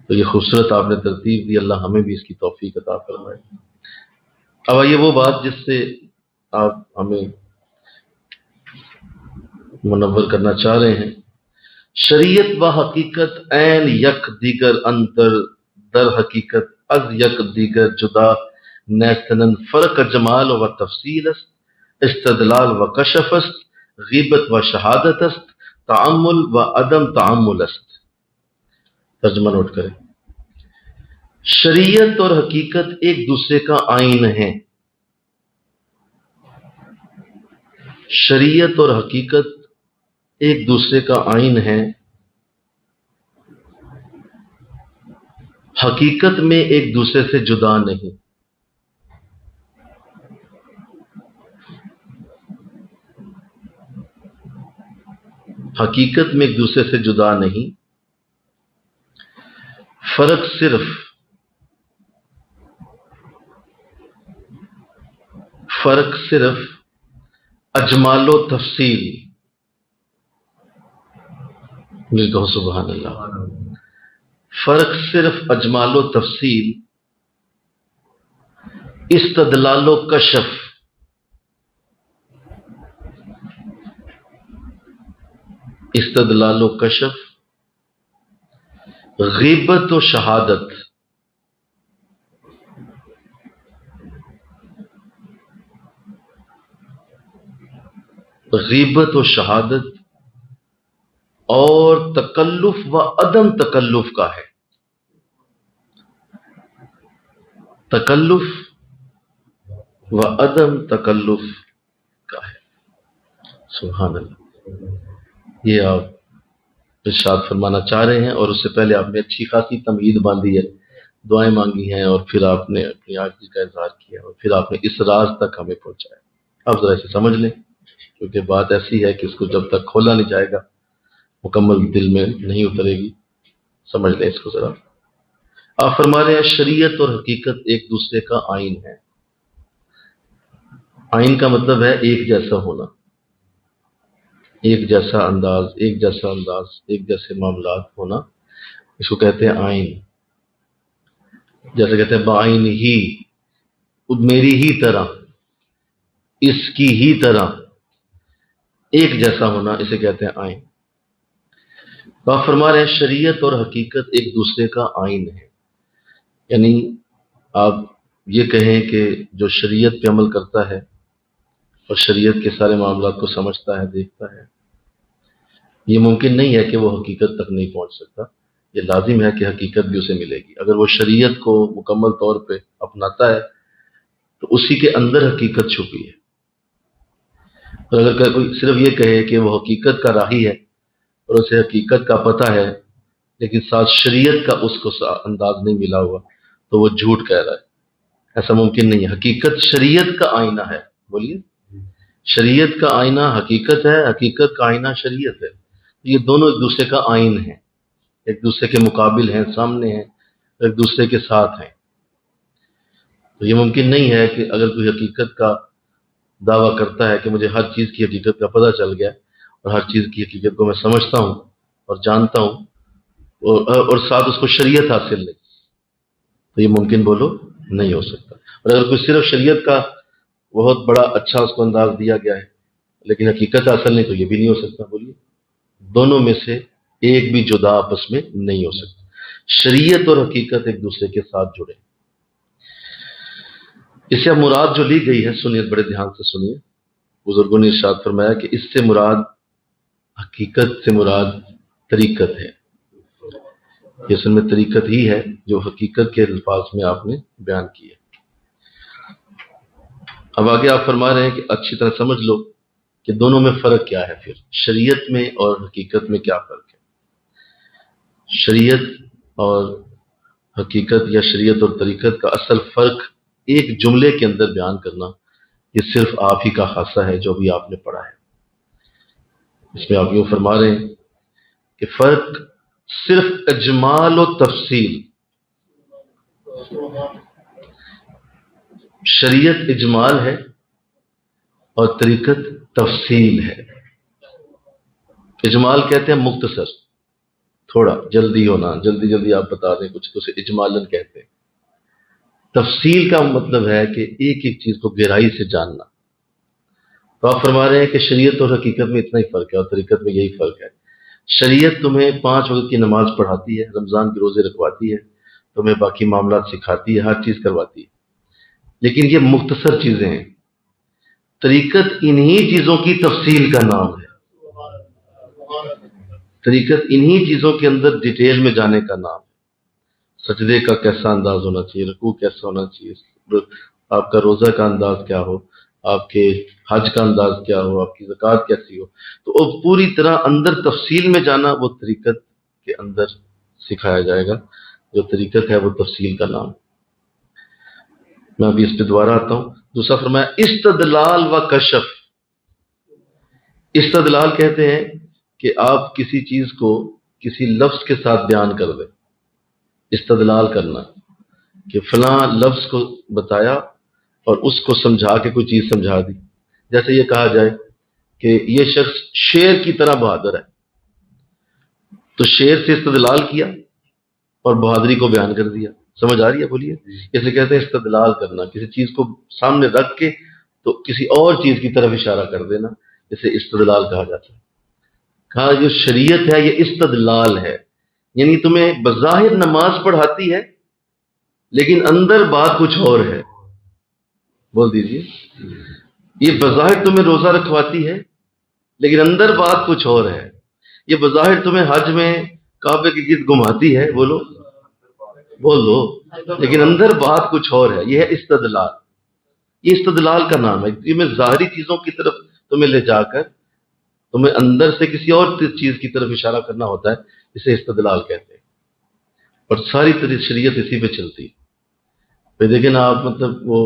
تو یہ خوبصورت آپ نے ترتیب دی، اللہ ہمیں بھی اس کی توفیق عطا فرمائے۔ اب آئیے وہ بات جس سے آپ ہمیں منور کرنا چاہ رہے ہیں، شریعت و حقیقت عین یک دیگر انتر در حقیقت از یک دیگر جدا نیستند، فرق جمال و تفصیل است، استدلال و کشف است، غیبت و شہادت است، تعمل و عدم تعمل است۔ ترجمہ نوٹ کریں، شریعت اور حقیقت ایک دوسرے کا آئین ہے۔ شریعت اور حقیقت ایک دوسرے کا آئین ہے، حقیقت میں ایک دوسرے سے جدا نہیں۔ حقیقت میں ایک دوسرے سے جدا نہیں، فرق صرف اجمال و تفصیل، مل کہو سبحان اللہ، فرق صرف اجمال و تفصیل، استدلال و کشف، استدلال و کشف، غیبت و شہادت، غیبت و شہادت اور تکلف و عدم تکلف کا ہے۔ تکلف و عدم تکلف کا ہے۔ سبحان اللہ، یہ آپ ارشاد فرمانا چاہ رہے ہیں، اور اس سے پہلے آپ نے اچھی خاصی تمہید باندھی ہے، دعائیں مانگی ہیں، اور پھر آپ نے اپنی عاجزی کا اظہار کیا، اور پھر آپ نے اس راز تک ہمیں پہنچایا۔ آپ ذرا اسے سمجھ لیں، کیونکہ بات ایسی ہے کہ اس کو جب تک کھولا نہیں جائے گا مکمل دل میں نہیں اترے گی۔ سمجھ لیں اس کو ذرا۔ آپ فرما رہے ہیں شریعت اور حقیقت ایک دوسرے کا آئین ہے۔ آئین کا مطلب ہے ایک جیسا ہونا، ایک جیسا انداز، ایک جیسے معاملات ہونا، اس کو کہتے ہیں آئین۔ جیسے کہتے ہیں بعین ہی، میری ہی طرح، اس کی ہی طرح، ایک جیسا ہونا، اسے کہتے ہیں آئین۔ تو آپ فرما رہے ہیں شریعت اور حقیقت ایک دوسرے کا آئین ہے، یعنی آپ یہ کہیں کہ جو شریعت پہ عمل کرتا ہے اور شریعت کے سارے معاملات کو سمجھتا ہے، دیکھتا ہے، یہ ممکن نہیں ہے کہ وہ حقیقت تک نہیں پہنچ سکتا۔ یہ لازم ہے کہ حقیقت بھی اسے ملے گی۔ اگر وہ شریعت کو مکمل طور پہ اپناتا ہے تو اسی کے اندر حقیقت چھپی ہے، اور اگر کوئی صرف یہ کہے کہ وہ حقیقت کا راہی ہے اور اسے حقیقت کا پتہ ہے لیکن ساتھ شریعت کا اس کو انداز نہیں ملا ہوا، تو وہ جھوٹ کہہ رہا ہے۔ ایسا ممکن نہیں ہے۔ حقیقت شریعت کا آئینہ ہے، بولیے، شریعت کا آئینہ حقیقت ہے، حقیقت کا آئینہ شریعت ہے۔ یہ دونوں ایک دوسرے کا آئین ہیں، ایک دوسرے کے مقابل ہیں، سامنے ہیں، ایک دوسرے کے ساتھ ہیں۔ تو یہ ممکن نہیں ہے کہ اگر کوئی حقیقت کا دعویٰ کرتا ہے کہ مجھے ہر چیز کی حقیقت کا پتہ چل گیا اور ہر چیز کی حقیقت کو میں سمجھتا ہوں اور جانتا ہوں، اور ساتھ اس کو شریعت حاصل نہیں، تو یہ ممکن بولو نہیں ہو سکتا۔ اور اگر کوئی صرف شریعت کا بہت بڑا اچھا اس کو انداز دیا گیا ہے لیکن حقیقت حاصل نہیں، تو یہ بھی نہیں ہو سکتا۔ بولیے، دونوں میں سے ایک بھی جدا آپس میں نہیں ہو سکتا۔ شریعت اور حقیقت ایک دوسرے کے ساتھ جڑے۔ اس سے مراد جو لی گئی ہے، سنیے، بڑے دھیان سے سنیے، بزرگوں نے ارشاد فرمایا کہ اس سے مراد، حقیقت سے مراد طریقت ہے، یہ اصل میں طریقت ہی ہے جو حقیقت کے الفاظ میں آپ نے بیان کی ہے۔ اب آگے آپ فرما رہے ہیں کہ اچھی طرح سمجھ لو کہ دونوں میں فرق کیا ہے، پھر شریعت میں اور حقیقت میں کیا فرق ہے۔ شریعت اور حقیقت یا شریعت اور طریقت کا اصل فرق ایک جملے کے اندر بیان کرنا، یہ صرف آپ ہی کا خاصہ ہے جو بھی آپ نے پڑھا ہے۔ اس میں آپ یوں فرما رہے ہیں کہ فرق صرف اجمال و تفصیل، شریعت اجمال ہے اور طریقت تفصیل ہے۔ اجمال کہتے ہیں مختصر، تھوڑا جلدی ہونا، جلدی جلدی آپ بتا دیں کچھ، تو اسے اجمالاً کہتے ہیں۔ تفصیل کا مطلب ہے کہ ایک ایک چیز کو گہرائی سے جاننا۔ تو آپ فرما رہے ہیں کہ شریعت اور حقیقت میں اتنا ہی فرق ہے اور طریقت میں یہی فرق ہے۔ شریعت تمہیں 5 وقت کی نماز پڑھاتی ہے، رمضان کے روزے رکھواتی ہے، تمہیں باقی معاملات سکھاتی ہے، ہر چیز کرواتی ہے، لیکن یہ مختصر چیزیں ہیں۔ طریقت انہی چیزوں کی تفصیل کا نام ہے، طریقت انہی چیزوں کے اندر ڈیٹیل میں جانے کا نام ہے۔ سجدے کا کیسا انداز ہونا چاہیے، رکوع کیسا ہونا چاہیے، آپ کا روزہ کا انداز کیا ہو، آپ کے حج کا انداز کیا ہو، آپ کی زکوٰۃ کیسی ہو، تو وہ پوری طرح اندر تفصیل میں جانا وہ طریقت کے اندر سکھایا جائے گا۔ جو طریقت ہے وہ تفصیل کا نام ہے۔ میں ابھی اس پہ دوبارہ آتا ہوں۔ دوسرا فرمایا استدلال و کشف۔ استدلال کہتے ہیں کہ آپ کسی چیز کو کسی لفظ کے ساتھ بیان کر دیں۔ استدلال کرنا کہ فلاں لفظ کو بتایا اور اس کو سمجھا کے کوئی چیز سمجھا دی۔ جیسے یہ کہا جائے کہ یہ شخص شیر کی طرح بہادر ہے، تو شیر سے استدلال کیا اور بہادری کو بیان کر دیا۔ سمجھ آ رہی ہے؟ بولیے۔ اسے کہتے ہیں استدلال کرنا، کسی چیز کو سامنے رکھ کے تو کسی اور چیز کی طرف اشارہ کر دینا، اسے استدلال کہا جاتا ہے۔ کہا جو شریعت ہے یہ استدلال ہے، یعنی تمہیں بظاہر نماز پڑھاتی ہے لیکن اندر بات کچھ اور ہے۔ بول دیجئے، یہ بظاہر تمہیں روزہ رکھواتی ہے لیکن اندر بات کچھ اور ہے۔ یہ بظاہر تمہیں حج میں کعبے کی گرد گھماتی ہے، بولو بول دو، لیکن اندر بات کچھ اور ہے۔ یہ ہے استدلال، یہ استدلال کا نام ہے۔ یہ میں ظاہری چیزوں کی طرف تمہیں لے جا کر تمہیں اندر سے کسی اور چیز کی طرف اشارہ کرنا ہوتا ہے، اسے استدلال کہتے ہیں۔ اور ساری شریعت اسی پہ چلتی ہے۔ پھر دیکھیں نا آپ، مطلب وہ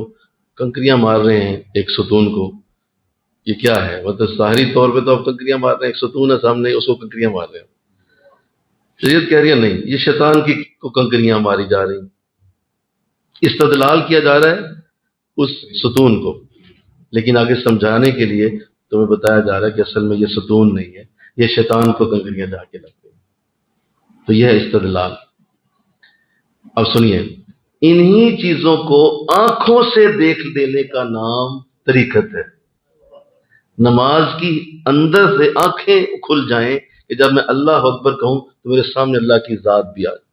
کنکریاں مار رہے ہیں ایک ستون کو، یہ کیا ہے؟ مطلب ظاہری طور پہ تو آپ کنکریاں مار رہے ہیں، ایک ستون ہے سامنے، اس کو کنکریاں مار رہے ہیں۔ شریعت کہہ رہی ہے نہیں، یہ شیطان کی کو کنکریاں ماری جا رہی ہیں۔ استدلال کیا جا رہا ہے اس ستون کو، لیکن آگے سمجھانے کے لیے تمہیں بتایا جا رہا ہے کہ اصل میں یہ ستون نہیں ہے، یہ شیطان کو کنکریاں جا کے لگتے ہیں۔ تو یہ ہے استدلال۔ اب سنیے، انہی چیزوں کو آنکھوں سے دیکھ دینے کا نام طریقت ہے۔ نماز کی اندر سے آنکھیں کھل جائیں کہ جب میں اللہ اکبر کہوں تو میرے سامنے اللہ کی ذات بھی آ جائے،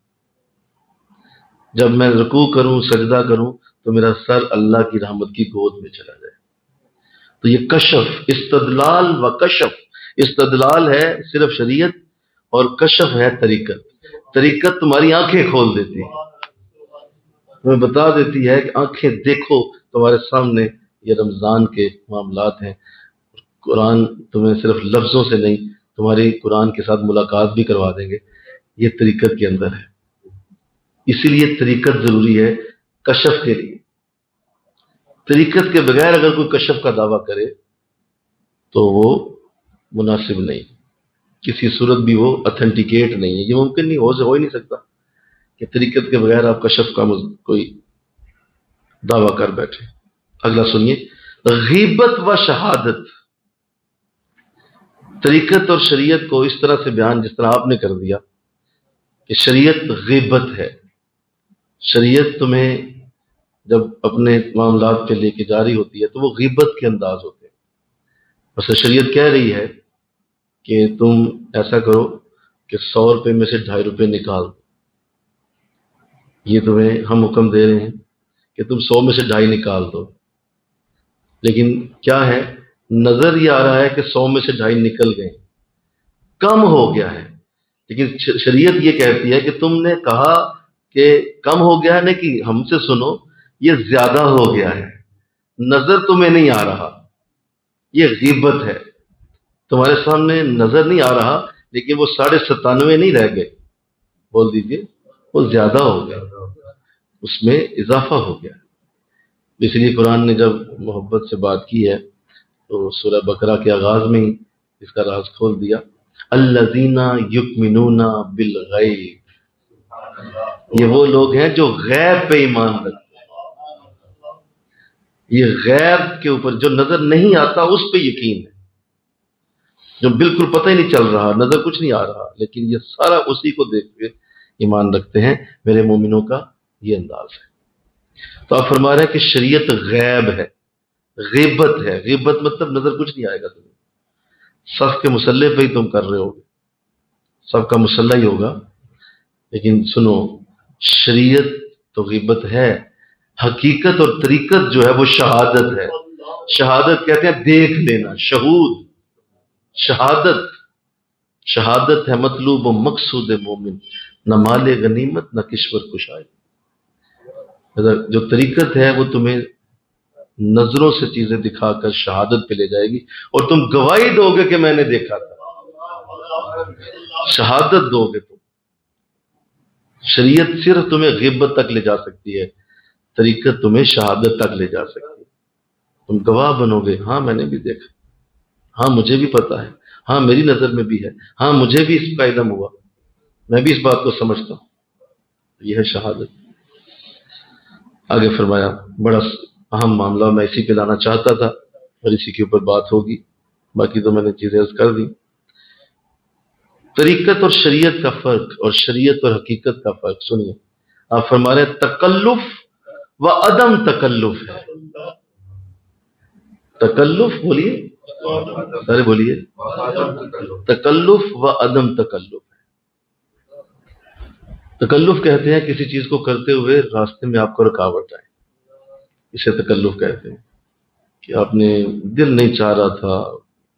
جب میں رکوع کروں سجدہ کروں تو میرا سر اللہ کی رحمت کی گود میں چلا جائے۔ تو یہ کشف، استدلال و کشف، استدلال ہے صرف شریعت اور کشف ہے طریقت۔ طریقت تمہاری آنکھیں کھول دیتی ہے، تمہیں بتا دیتی ہے کہ آنکھیں دیکھو، تمہارے سامنے یہ رمضان کے معاملات ہیں۔ قرآن تمہیں صرف لفظوں سے نہیں، تمہاری قرآن کے ساتھ ملاقات بھی کروا دیں گے، یہ طریقت کے اندر ہے۔ اسی لیے طریقت ضروری ہے کشف کے لیے۔ طریقت کے بغیر اگر کوئی کشف کا دعویٰ کرے تو وہ مناسب نہیں، کسی صورت بھی وہ اتھینٹیکیٹ نہیں ہے، یہ ممکن نہیں، ہو ہی نہیں سکتا کہ طریقت کے بغیر آپ کشف کا کوئی دعویٰ کر بیٹھے۔ اگلا سنیے، غیبت و شہادت۔ طریقت اور شریعت کو اس طرح سے بیان جس طرح آپ نے کر دیا کہ شریعت غیبت ہے۔ شریعت تمہیں جب اپنے معاملات پہ لے کے جاری ہوتی ہے تو وہ غیبت کے انداز ہوتے ہیں۔ بس شریعت کہہ رہی ہے کہ تم ایسا کرو کہ 100 روپے میں سے 2.5 روپے نکال دو، یہ تمہیں ہم حکم دے رہے ہیں کہ تم 100 میں سے 2.5 نکال دو، لیکن کیا ہے، نظر یہ آ رہا ہے کہ 100 میں سے 2.5 نکل گئے، کم ہو گیا ہے، لیکن شریعت یہ کہتی ہے کہ تم نے کہا کہ کم ہو گیا ہے، نہیں کہ ہم سے سنو یہ زیادہ ہو گیا ہے، نظر تمہیں نہیں آ رہا، یہ غیبت ہے، تمہارے سامنے نظر نہیں آ رہا، لیکن وہ 97.5 نہیں رہ گئے، بول دیجئے وہ زیادہ ہو گیا، اس میں اضافہ ہو گیا۔ اس لیے قرآن نے جب محبت سے بات کی ہے تو سورہ بقرہ کے آغاز میں ہی اس کا راز کھول دیا، الذین یؤمنون بالغیب، یہ وہ لوگ ہیں جو غیب پہ ایمان رکھتے ہیں، یہ غیب کے اوپر جو نظر نہیں آتا اس پہ یقین ہے، جو بالکل پتہ ہی نہیں چل رہا، نظر کچھ نہیں آ رہا، لیکن یہ سارا اسی کو دیکھ کے ایمان رکھتے ہیں۔ میرے مومنوں کا یہ انداز ہے۔ تو آپ فرما رہے ہیں کہ شریعت غیب ہے، غیبت ہے، غیبت مطلب نظر کچھ نہیں آئے گا تمہیں، صف کے مسلح پہ ہی تم کر رہے ہوگے، سب کا مسلح ہی ہوگا، لیکن سنو شریعت تو غیبت ہے، حقیقت اور طریقت جو ہے وہ شہادت ہے۔ شہادت کہتے ہیں دیکھ لینا، شہود، شہادت، شہادت ہے مطلوب و مقصود مومن، نہ مال غنیمت نہ کشور کشائی۔ جو طریقت ہے وہ تمہیں نظروں سے چیزیں دکھا کر شہادت پہ لے جائے گی، اور تم گواہی دو گے کہ میں نے دیکھا تھا، شہادت دو گے تم۔ شریعت صرف تمہیں غیبت تک لے جا سکتی ہے، طریقت تمہیں شہادت تک لے جا سکتی ہے۔ تم گواہ بنو گے، ہاں میں نے بھی دیکھا، ہاں مجھے بھی پتا ہے، ہاں میری نظر میں بھی ہے، ہاں مجھے بھی اس کا علم ہوا، میں بھی اس بات کو سمجھتا ہوں، یہ ہے شہادت۔ آگے فرمایا بڑا اہم معاملہ میں اسی پہ لانا چاہتا تھا اور اسی کے اوپر بات ہوگی، باقی تو میں نے چیزیں عرض کر دی۔ طریقت اور شریعت کا فرق اور شریعت اور حقیقت کا فرق سنیے۔ آپ فرما رہے ہیں تکلف و عدم تکلف ہے۔ تکلف بولیے، سارے بولیے، تکلف و عدم تکلف ہے۔ تکلف کہتے ہیں کسی چیز کو کرتے ہوئے راستے میں آپ کو رکاوٹ آئے، اسے تکلف کہتے ہیں، کہ آپ نے دل نہیں چاہ رہا تھا،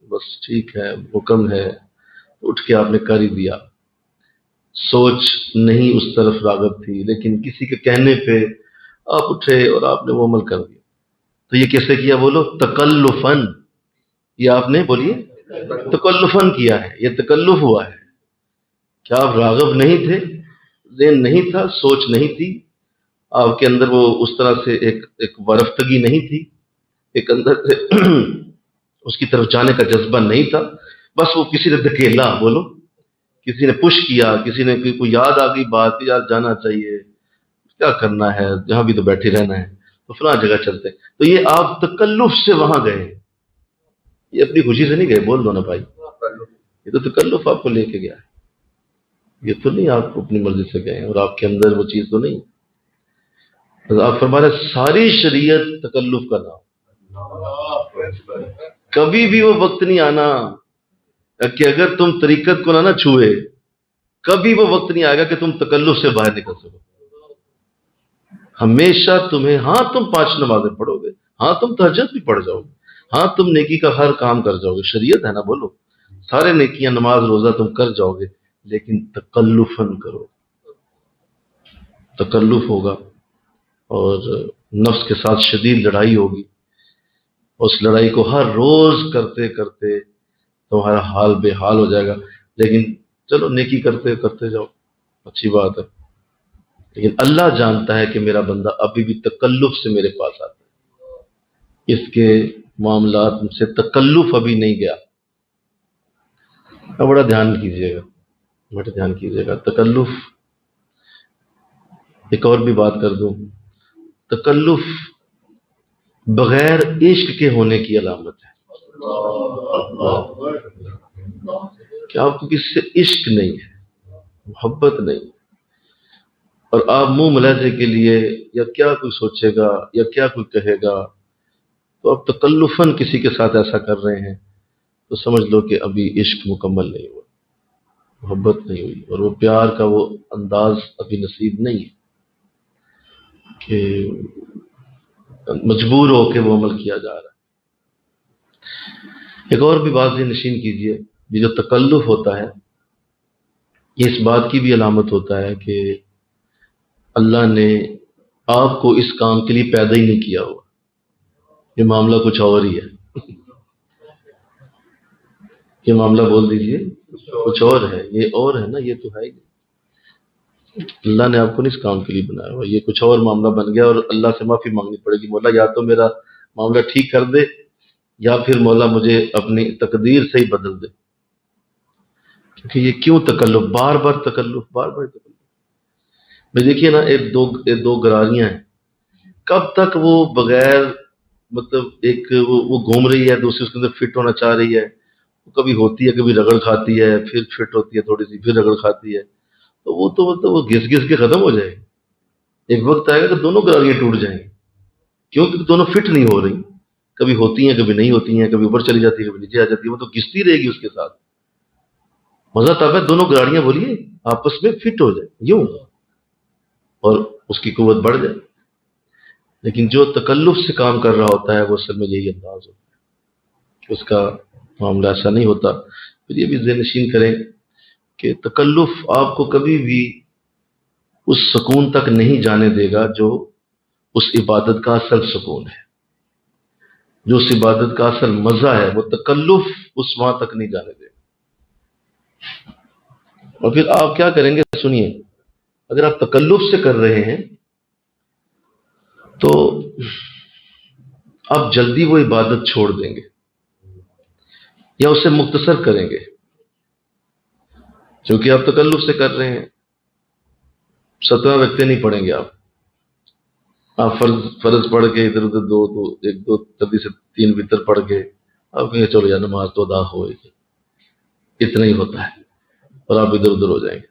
بس ٹھیک ہے حکم ہے، اٹھ کے آپ نے کر ہی دیا، سوچ نہیں اس طرف راغب تھی، لیکن کسی کے کہنے پہ آپ اٹھے اور آپ نے وہ عمل کر دیا، تو یہ کیسے کیا بولو؟ تکلفن، یہ آپ نے بولیے تکلفن کیا ہے، یہ تکلف ہوا ہے۔ کیا آپ راغب نہیں تھے، ذہن نہیں تھا، سوچ نہیں تھی آپ کے اندر، وہ اس طرح سے ایک ورفتگی نہیں تھی، ایک اندر سے اس کی طرف جانے کا جذبہ نہیں تھا، بس وہ کسی نے دھکیلا، بولو کسی نے پش کیا، کسی نے کوئی یاد آ گئی بات، یار جانا چاہیے، کیا کرنا ہے، جہاں بھی تو بیٹھے رہنا ہے، تو فلاں جگہ چلتے، تو یہ آپ تکلف سے وہاں گئے، یہ اپنی خوشی سے نہیں گئے، بول دو نا بھائی، یہ تو تکلف آپ کو لے کے گیا ہے، یہ تو نہیں آپ اپنی مرضی سے گئے اور آپ کے اندر وہ چیز تو نہیں۔ آپ فرما رہے ساری شریعت تکلف کا نام، کبھی بھی وہ وقت نہیں آنا کہ اگر تم طریقت کو نہ چھوئے، کبھی وہ وقت نہیں آئے گا کہ تم تکلف سے باہر نکل سکو۔ ہمیشہ تمہیں، ہاں تم 5 نمازیں پڑھو گے، ہاں تم تہجد بھی پڑھ جاؤ گے، ہاں تم نیکی کا ہر کام کر جاؤ گے، شریعت ہے نا، بولو سارے نیکیاں نماز روزہ تم کر جاؤ گے، لیکن تکلفن کرو، تکلف ہوگا، اور نفس کے ساتھ شدید لڑائی ہوگی، اس لڑائی کو ہر روز کرتے کرتے تمہارا حال بے حال ہو جائے گا، لیکن چلو نیکی کرتے کرتے جاؤ، اچھی بات ہے، لیکن اللہ جانتا ہے کہ میرا بندہ ابھی بھی تکلف سے میرے پاس آتا ہے، اس کے معاملات سے تکلف ابھی نہیں گیا۔ بڑا دھیان کیجیے گا، بڑا دھیان کیجیے گا، تکلف، ایک اور بھی بات کر دوں، تکلف بغیر عشق کے ہونے کی علامت ہے، کہ آپ کو کسی سے عشق نہیں ہے، محبت نہیں، اور آپ منہ ملازے کے لیے یا کیا کوئی سوچے گا یا کیا کوئی کہے گا، تو آپ تکلفاً کسی کے ساتھ ایسا کر رہے ہیں، تو سمجھ لو کہ ابھی عشق مکمل نہیں ہوا، محبت نہیں ہوئی، اور وہ پیار کا وہ انداز ابھی نصیب نہیں ہے کہ مجبور ہو کے وہ عمل کیا جا رہا ہے۔ ایک اور بھی بات یہ نشین کیجئے، یہ جو تکلف ہوتا ہے یہ اس بات کی بھی علامت ہوتا ہے کہ اللہ نے آپ کو اس کام کے لیے پیدا ہی نہیں کیا ہوا، یہ معاملہ کچھ اور ہی ہے، یہ معاملہ بول دیجئے کچھ اور ہے، یہ اور ہے نا، یہ تو ہے ہی، اللہ نے آپ کو نہیں اس کام کے لیے بنایا ہوا، یہ کچھ اور معاملہ بن گیا، اور اللہ سے معافی مانگنی پڑے گی، مولا یا تو میرا معاملہ ٹھیک کر دے یا پھر مولا مجھے اپنی تقدیر سے ہی بدل دے، کیونکہ یہ کیوں تکلف، بار بار تکلف، بار بار تکلف۔ میں دیکھیے نا، ایک دو گراریاں ہیں، کب تک وہ بغیر مطلب ایک وہ گھوم رہی ہے، دوسری اس کے اندر فٹ ہونا چاہ رہی ہے، وہ کبھی ہوتی ہے، کبھی رگڑ کھاتی ہے، پھر فٹ ہوتی ہے تھوڑی سی، پھر رگڑ کھاتی ہے، تو وہ تو مطلب وہ گھس گھس کے ختم ہو جائے گی، ایک وقت آئے گا کہ دونوں گراریاں ٹوٹ جائیں گی، کیونکہ دونوں فٹ نہیں ہو رہی، کبھی ہوتی ہیں کبھی نہیں ہوتی ہیں، کبھی اوپر چلی جاتی ہے کبھی نیچے آ جاتی ہے، وہ تو گھستی رہے گی اس کے ساتھ۔ مزہ تب ہے دونوں گاڑیاں بولیے آپس میں فٹ ہو جائے یوں، اور اس کی قوت بڑھ جائے، لیکن جو تکلف سے کام کر رہا ہوتا ہے وہ اصل میں یہی انداز ہوتا ہے، اس کا معاملہ ایسا نہیں ہوتا۔ پھر یہ بھی ذہن نشین کریں کہ تکلف آپ کو کبھی بھی اس سکون تک نہیں جانے دے گا جو اس عبادت کا اصل سکون ہے، جو اس عبادت کا اصل مزہ ہے، وہ تکلف اس وہاں تک نہیں جانے دے گا۔ اور پھر آپ کیا کریں گے، سنیے، اگر آپ تکلف سے کر رہے ہیں تو آپ جلدی وہ عبادت چھوڑ دیں گے یا اسے مختصر کریں گے، کیونکہ آپ تکلف سے کر رہے ہیں۔ 17 رکھتے نہیں پڑھیں گے آپ فرض پڑھ کے ادھر ادھر دو تو ایک دو جلدی سے 3 وتر پڑھ کے آپ کہیں گے چلو یار نماز تو ادا ہوئے گی، اتنا ہی ہوتا ہے، اور آپ ادھر ادھر ہو جائیں گے۔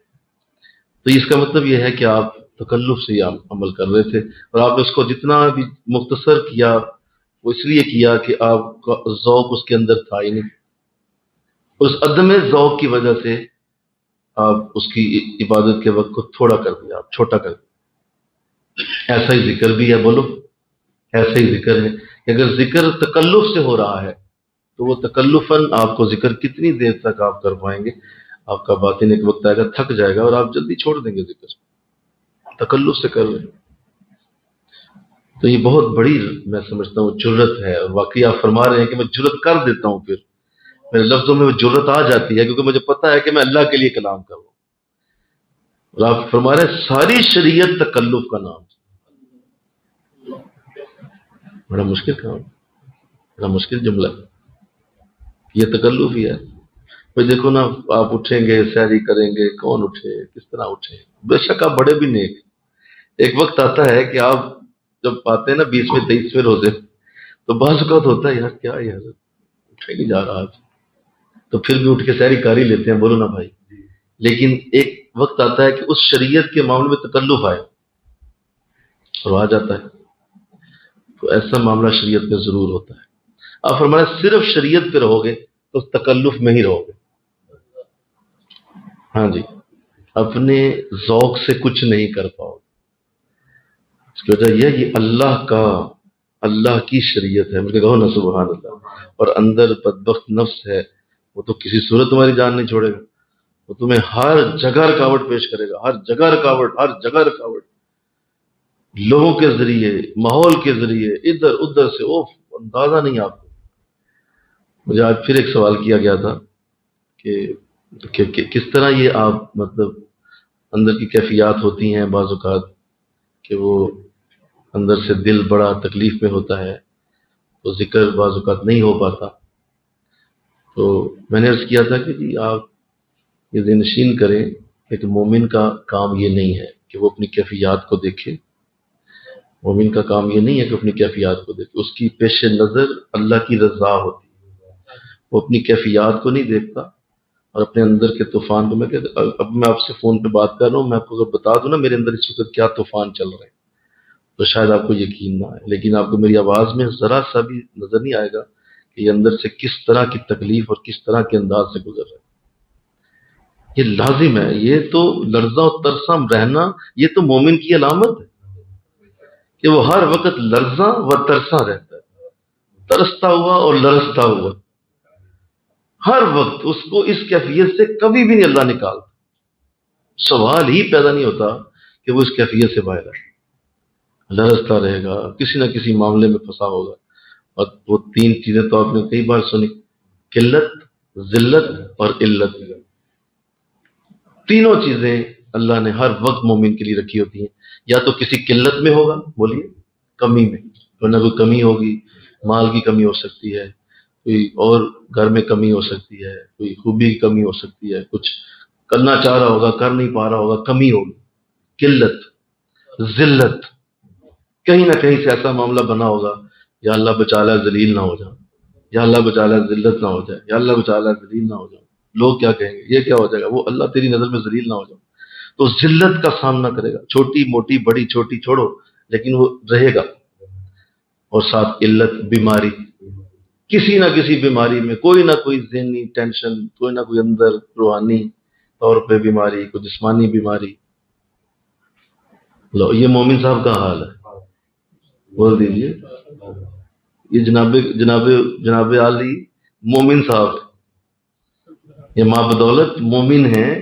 تو اس کا مطلب یہ ہے کہ آپ تکلف سے عمل کر رہے تھے، اور آپ نے اس کو جتنا بھی مختصر کیا وہ اس لیے کیا کہ آپ کا ذوق اس کے اندر تھا ہی نہیں، اس عدم ذوق کی وجہ سے آپ اس کی عبادت کے وقت کو تھوڑا کر دیا، آپ چھوٹا کر دیا۔ ایسا ہی ذکر بھی ہے، بولو ایسا ہی ذکر ہے کہ اگر ذکر تکلف سے ہو رہا ہے تو وہ تکلفاً آپ کو ذکر کتنی دیر تک آپ کر پائیں گے، آپ کا باطن ایک وقت آئے گا تھک جائے گا اور آپ جلدی چھوڑ دیں گے ذکر، تکلف سے کر رہے ہیں۔ تو یہ بہت بڑی میں سمجھتا ہوں جرت ہے، اور واقعی آپ فرما رہے ہیں کہ میں جرت کر دیتا ہوں، پھر میرے لفظوں میں وہ جرت آ جاتی ہے کیونکہ مجھے پتا ہے کہ میں اللہ کے لیے کلام کر رہا ہوں، اور آپ فرما رہے ہیں ساری شریعت تکلف کا نام، بڑا مشکل کام، بڑا مشکل جملہ، یہ تکلف ہی ہے۔ بھائی دیکھو نا، آپ اٹھیں گے سحری کریں گے، کون اٹھے، کس طرح اٹھے، بے شک آپ بڑے بھی نیک، ایک وقت آتا ہے کہ آپ جب آتے ہیں نا 20ویں 23ویں روزے تو بعض اوقات ہوتا ہے یار کیا یار اٹھا ہی نہیں جا رہا آج، تو پھر بھی اٹھ کے سحری کر ہی لیتے ہیں، بولو نا بھائی، لیکن ایک وقت آتا ہے کہ اس شریعت کے معاملے میں تکلف آئے اور آ جاتا ہے، تو ایسا معاملہ شریعت میں ضرور ہوتا ہے۔ آپ فرمایا صرف شریعت پہ رہو گے تو تکلف میں ہی رہو گے، ہاں جی، اپنے ذوق سے کچھ نہیں کر پاؤ گے۔ اس کی وجہ یہ ہے کہ اللہ کی شریعت ہے، مجھے کہو نا سبحان اللہ، اور اندر بدبخت نفس ہے، وہ تو کسی صورت تمہاری جان نہیں چھوڑے گا، وہ تمہیں ہر جگہ رکاوٹ پیش کرے گا، ہر جگہ رکاوٹ، ہر جگہ رکاوٹ، لوگوں کے ذریعے، ماحول کے ذریعے، ادھر ادھر سے، اندازہ نہیں آپ کو۔ مجھے آج پھر ایک سوال کیا گیا تھا کہ کس طرح یہ آپ مطلب اندر کی کیفیات ہوتی ہیں بعض اوقات کہ وہ اندر سے دل بڑا تکلیف میں ہوتا ہے تو ذکر بعض اوقات نہیں ہو پاتا، تو میں نے عرض کیا تھا کہ جی آپ یہ ذہن نشین کریں کہ مومن کا کام یہ نہیں ہے کہ وہ اپنی کیفیات کو دیکھے، مومن کا کام یہ نہیں ہے کہ اپنی کیفیات کو دیکھے، اس کی پیش نظر اللہ کی رضا ہوتی ہے، وہ اپنی کیفیات کو نہیں دیکھتا، اور اپنے اندر کے طوفان کو، میں کہتا اب میں آپ سے فون پہ بات کر رہا ہوں، میں آپ کو اگر بتا دوں نا میرے اندر اس وقت کیا طوفان چل رہے ہیں تو شاید آپ کو یقین نہ آئے، لیکن آپ کو میری آواز میں ذرا سا بھی نظر نہیں آئے گا کہ یہ اندر سے کس طرح کی تکلیف اور کس طرح کے انداز سے گزر رہا ہے۔ یہ لازم ہے، یہ تو لرزاں و ترساں رہنا یہ تو مومن کی علامت ہے کہ وہ ہر وقت لرزاں و ترساں رہتا ہے، ترستا ہوا اور لرزتا ہوا، ہر وقت اس کو اس کیفیت سے کبھی بھی نہیں اللہ نکالتا۔ سوال ہی پیدا نہیں ہوتا کہ وہ اس کیفیت سے باہر آئے، لرزتا رہے گا، کسی نہ کسی معاملے میں پھنسا ہوگا۔ اور وہ تین چیزیں تو آپ نے کئی بار سنی، قلت، ذلت اور علت۔ تینوں چیزیں اللہ نے ہر وقت مومن کے لیے رکھی ہوتی ہیں۔ یا تو کسی قلت میں ہوگا، بولیے کمی میں، کوئی نہ کوئی کمی ہوگی، مال کی کمی ہو سکتی ہے، کوئی اور گھر میں کمی ہو سکتی ہے، کوئی خوبی کی کمی ہو سکتی ہے، کچھ کرنا چاہ رہا ہوگا کر نہیں پا رہا ہوگا، کمی ہوگی، قلت۔ ذلت، کہیں نہ کہیں سے ایسا معاملہ بنا ہوگا، یا اللہ بچا لے ذلیل نہ ہو جائے، یا اللہ بچا لے ذلت نہ ہو جائے، یا اللہ بچا لے ذلیل نہ ہو جائے، لوگ کیا کہیں گے، یہ کیا ہو جائے گا، وہ اللہ تیری نظر میں ذلیل نہ ہو جائے۔ تو ذلت کا سامنا کرے گا، چھوٹی موٹی بڑی چھوٹی چھوڑو، لیکن وہ رہے گا۔ اور ساتھ علت، بیماری، کسی نہ کسی بیماری میں کوئی نہ کوئی ذہنی ٹینشن، کوئی نہ کوئی اندر روحانی طور پہ بیماری، کوئی جسمانی بیماری۔ لو یہ مومن صاحب کا حال ہے، بول دیجئے، یہ جناب علی مومن صاحب، یہ ماں بدولت مومن ہیں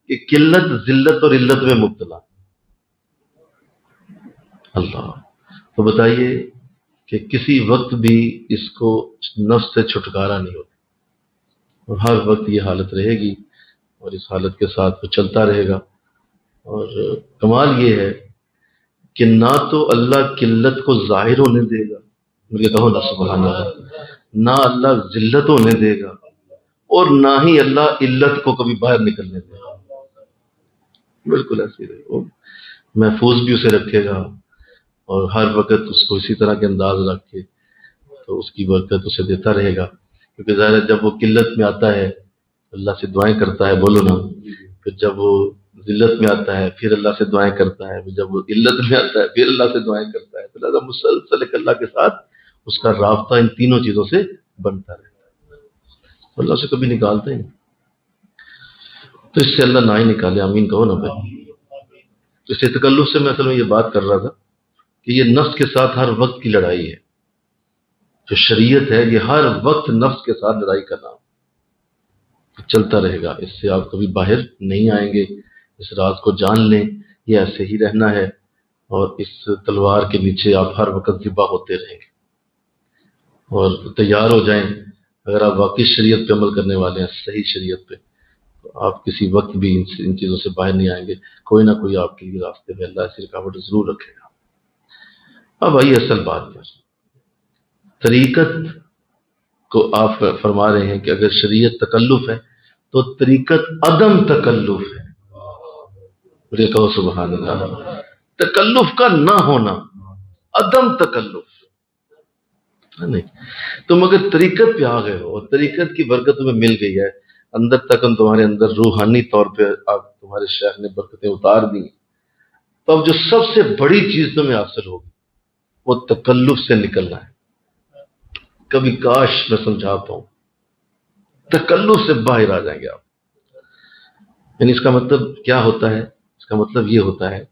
کہ قلت، ذلت اور علت میں مبتلا۔ اللہ، تو بتائیے کہ کسی وقت بھی اس کو نفس سے چھٹکارا نہیں ہوتا، اور ہر وقت یہ حالت رہے گی، اور اس حالت کے ساتھ وہ چلتا رہے گا۔ اور کمال یہ ہے کہ نہ تو اللہ قلت کو ظاہر ہونے دے گا، مجھے کہو نا سبحان اللہ، نہ اللہ ذلت ہونے دے گا، اور نہ ہی اللہ علت کو کبھی باہر نکلنے دے گا۔ بالکل ایسے رہے، وہ محفوظ بھی اسے رکھے گا، اور ہر وقت اس کو اسی طرح کے انداز رکھ کے تو اس کی برکت اسے دیتا رہے گا۔ کیونکہ ظاہر ہے جب وہ قلت میں آتا ہے اللہ سے دعائیں کرتا ہے، بولو نا، پھر جب وہ ذلت میں آتا ہے پھر اللہ سے دعائیں کرتا ہے، پھر جب وہ علت میں آتا ہے پھر اللہ سے دعائیں کرتا ہے، تو لہٰذا مسلسل اللہ کے ساتھ اس کا رابطہ ان تینوں چیزوں سے بنتا رہتا ہے، اللہ سے کبھی نکالتا ہی نہیں۔ تو اس سے اللہ نہ ہی نکالے، آمین کہو نا بھائی۔ تو اس تکلف سے میں اصل میں یہ بات کر رہا تھا کہ یہ نفس کے ساتھ ہر وقت کی لڑائی ہے۔ جو شریعت ہے یہ ہر وقت نفس کے ساتھ لڑائی کرنا چلتا رہے گا، اس سے آپ کبھی باہر نہیں آئیں گے۔ اس راز کو جان لیں، یہ ایسے ہی رہنا ہے، اور اس تلوار کے نیچے آپ ہر وقت ذبح ہوتے رہیں گے۔ اور تیار ہو جائیں، اگر آپ واقعی شریعت پہ عمل کرنے والے ہیں، صحیح شریعت پہ، تو آپ کسی وقت بھی ان چیزوں سے باہر نہیں آئیں گے۔ کوئی نہ کوئی آپ کے لیے راستے میں اللہ ایسی رکاوٹ ضرور رکھے گا۔ اب آئیے اصل بات پر، طریقت کو آپ فرما رہے ہیں کہ اگر شریعت تکلف ہے تو طریقت عدم تکلف ہے۔ مجھے کہو سبحان اللہ، تکلف کا نہ ہونا، عدم تکلف نہیں۔ تم اگر طریقت پہ آ گئے ہو اور طریقت کی برکت تمہیں مل گئی ہے، اندر تک تمہارے اندر روحانی طور پہ آپ تمہارے شیخ نے برکتیں اتار دی، تو اب جو سب سے بڑی چیز تمہیں حاصل ہوگی وہ تکلف سے نکلنا ہے۔ کبھی کاش میں سمجھا پاؤں، تکلف سے باہر آ جائیں گے آپ۔ یعنی اس کا مطلب کیا ہوتا ہے؟ اس کا مطلب یہ ہوتا ہے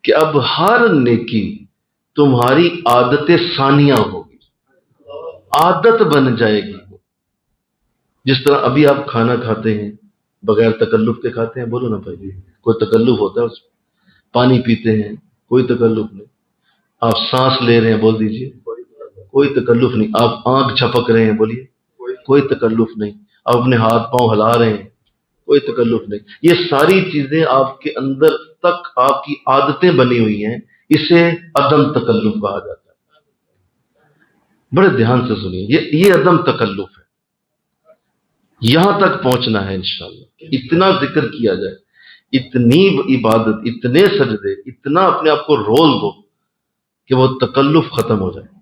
کہ اب ہر نیکی تمہاری عادت ثانیہ ہوگی، عادت بن جائے گی۔ جس طرح ابھی آپ کھانا کھاتے ہیں بغیر تکلف کے کھاتے ہیں، بولو نا بھائی، کوئی تکلف ہوتا ہے اس میں؟ پانی پیتے ہیں کوئی تکلف نہیں، آپ سانس لے رہے ہیں، بول دیجئے کوئی تکلف نہیں، آپ آنکھ جھپک رہے ہیں، بولیے کوئی تکلف نہیں، آپ اپنے ہاتھ پاؤں ہلا رہے ہیں، کوئی تکلف نہیں۔ یہ ساری چیزیں آپ کے اندر تک آپ کی عادتیں بنی ہوئی ہیں، اسے عدم تکلف کہا جاتا ہے۔ بڑے دھیان سے سنیے، یہ عدم تکلف ہے۔ یہاں تک پہنچنا ہے انشاءاللہ، اتنا ذکر کیا جائے، اتنی عبادت، اتنے سجدے، اتنا اپنے آپ کو رول دو کہ وہ تکلف ختم ہو جائے۔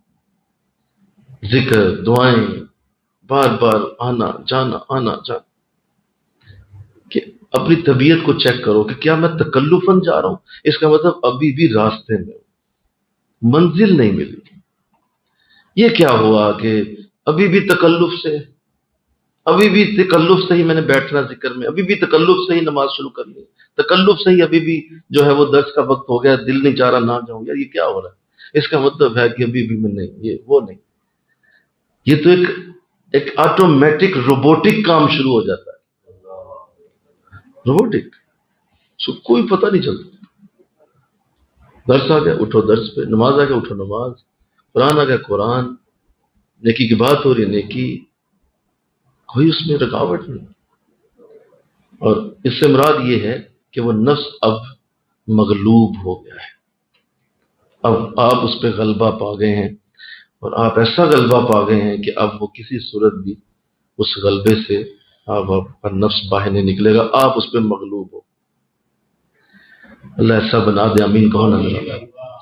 ذکر، دعائیں، بار بار آنا جانا، کہ اپنی طبیعت کو چیک کرو کہ کیا میں تکلفاً جا رہا ہوں؟ اس کا مطلب ابھی بھی راستے میں منزل نہیں ملی۔ یہ کیا ہوا کہ ابھی بھی تکلف سے ہی میں نے بیٹھنا ذکر میں، ابھی بھی تکلف سے ہی نماز شروع کرنی، تکلف سے ہی ابھی بھی جو ہے وہ درس کا وقت ہو گیا، دل نہیں چاہ رہا نہ جاؤں۔ یار یہ کیا ہو رہا ہے؟ اس کا مطلب ہے کہ ابھی بھی میں نہیں، یہ وہ نہیں، یہ تو ایک آٹومیٹک روبوٹک کام شروع ہو جاتا ہے، روبوٹک۔ اس کو کوئی پتہ نہیں چلتا. درس آ گیا اٹھو درس پہ، نماز آ گیا اٹھو نماز، قرآن آ گیا قرآن، نیکی کی بات ہو رہی ہے نیکی، کوئی اس میں رکاوٹ نہیں. اور اس سے مراد یہ ہے کہ وہ نفس اب مغلوب ہو گیا ہے، اب آپ اس پہ غلبہ پا گئے ہیں، اور آپ ایسا غلبہ پا گئے ہیں کہ اب وہ کسی صورت بھی اس غلبے سے آپ کا نفس باہر نہیں نکلے گا، آپ اس پہ مغلوب ہو. اللہ ایسا بنا دے، امین کہو نا،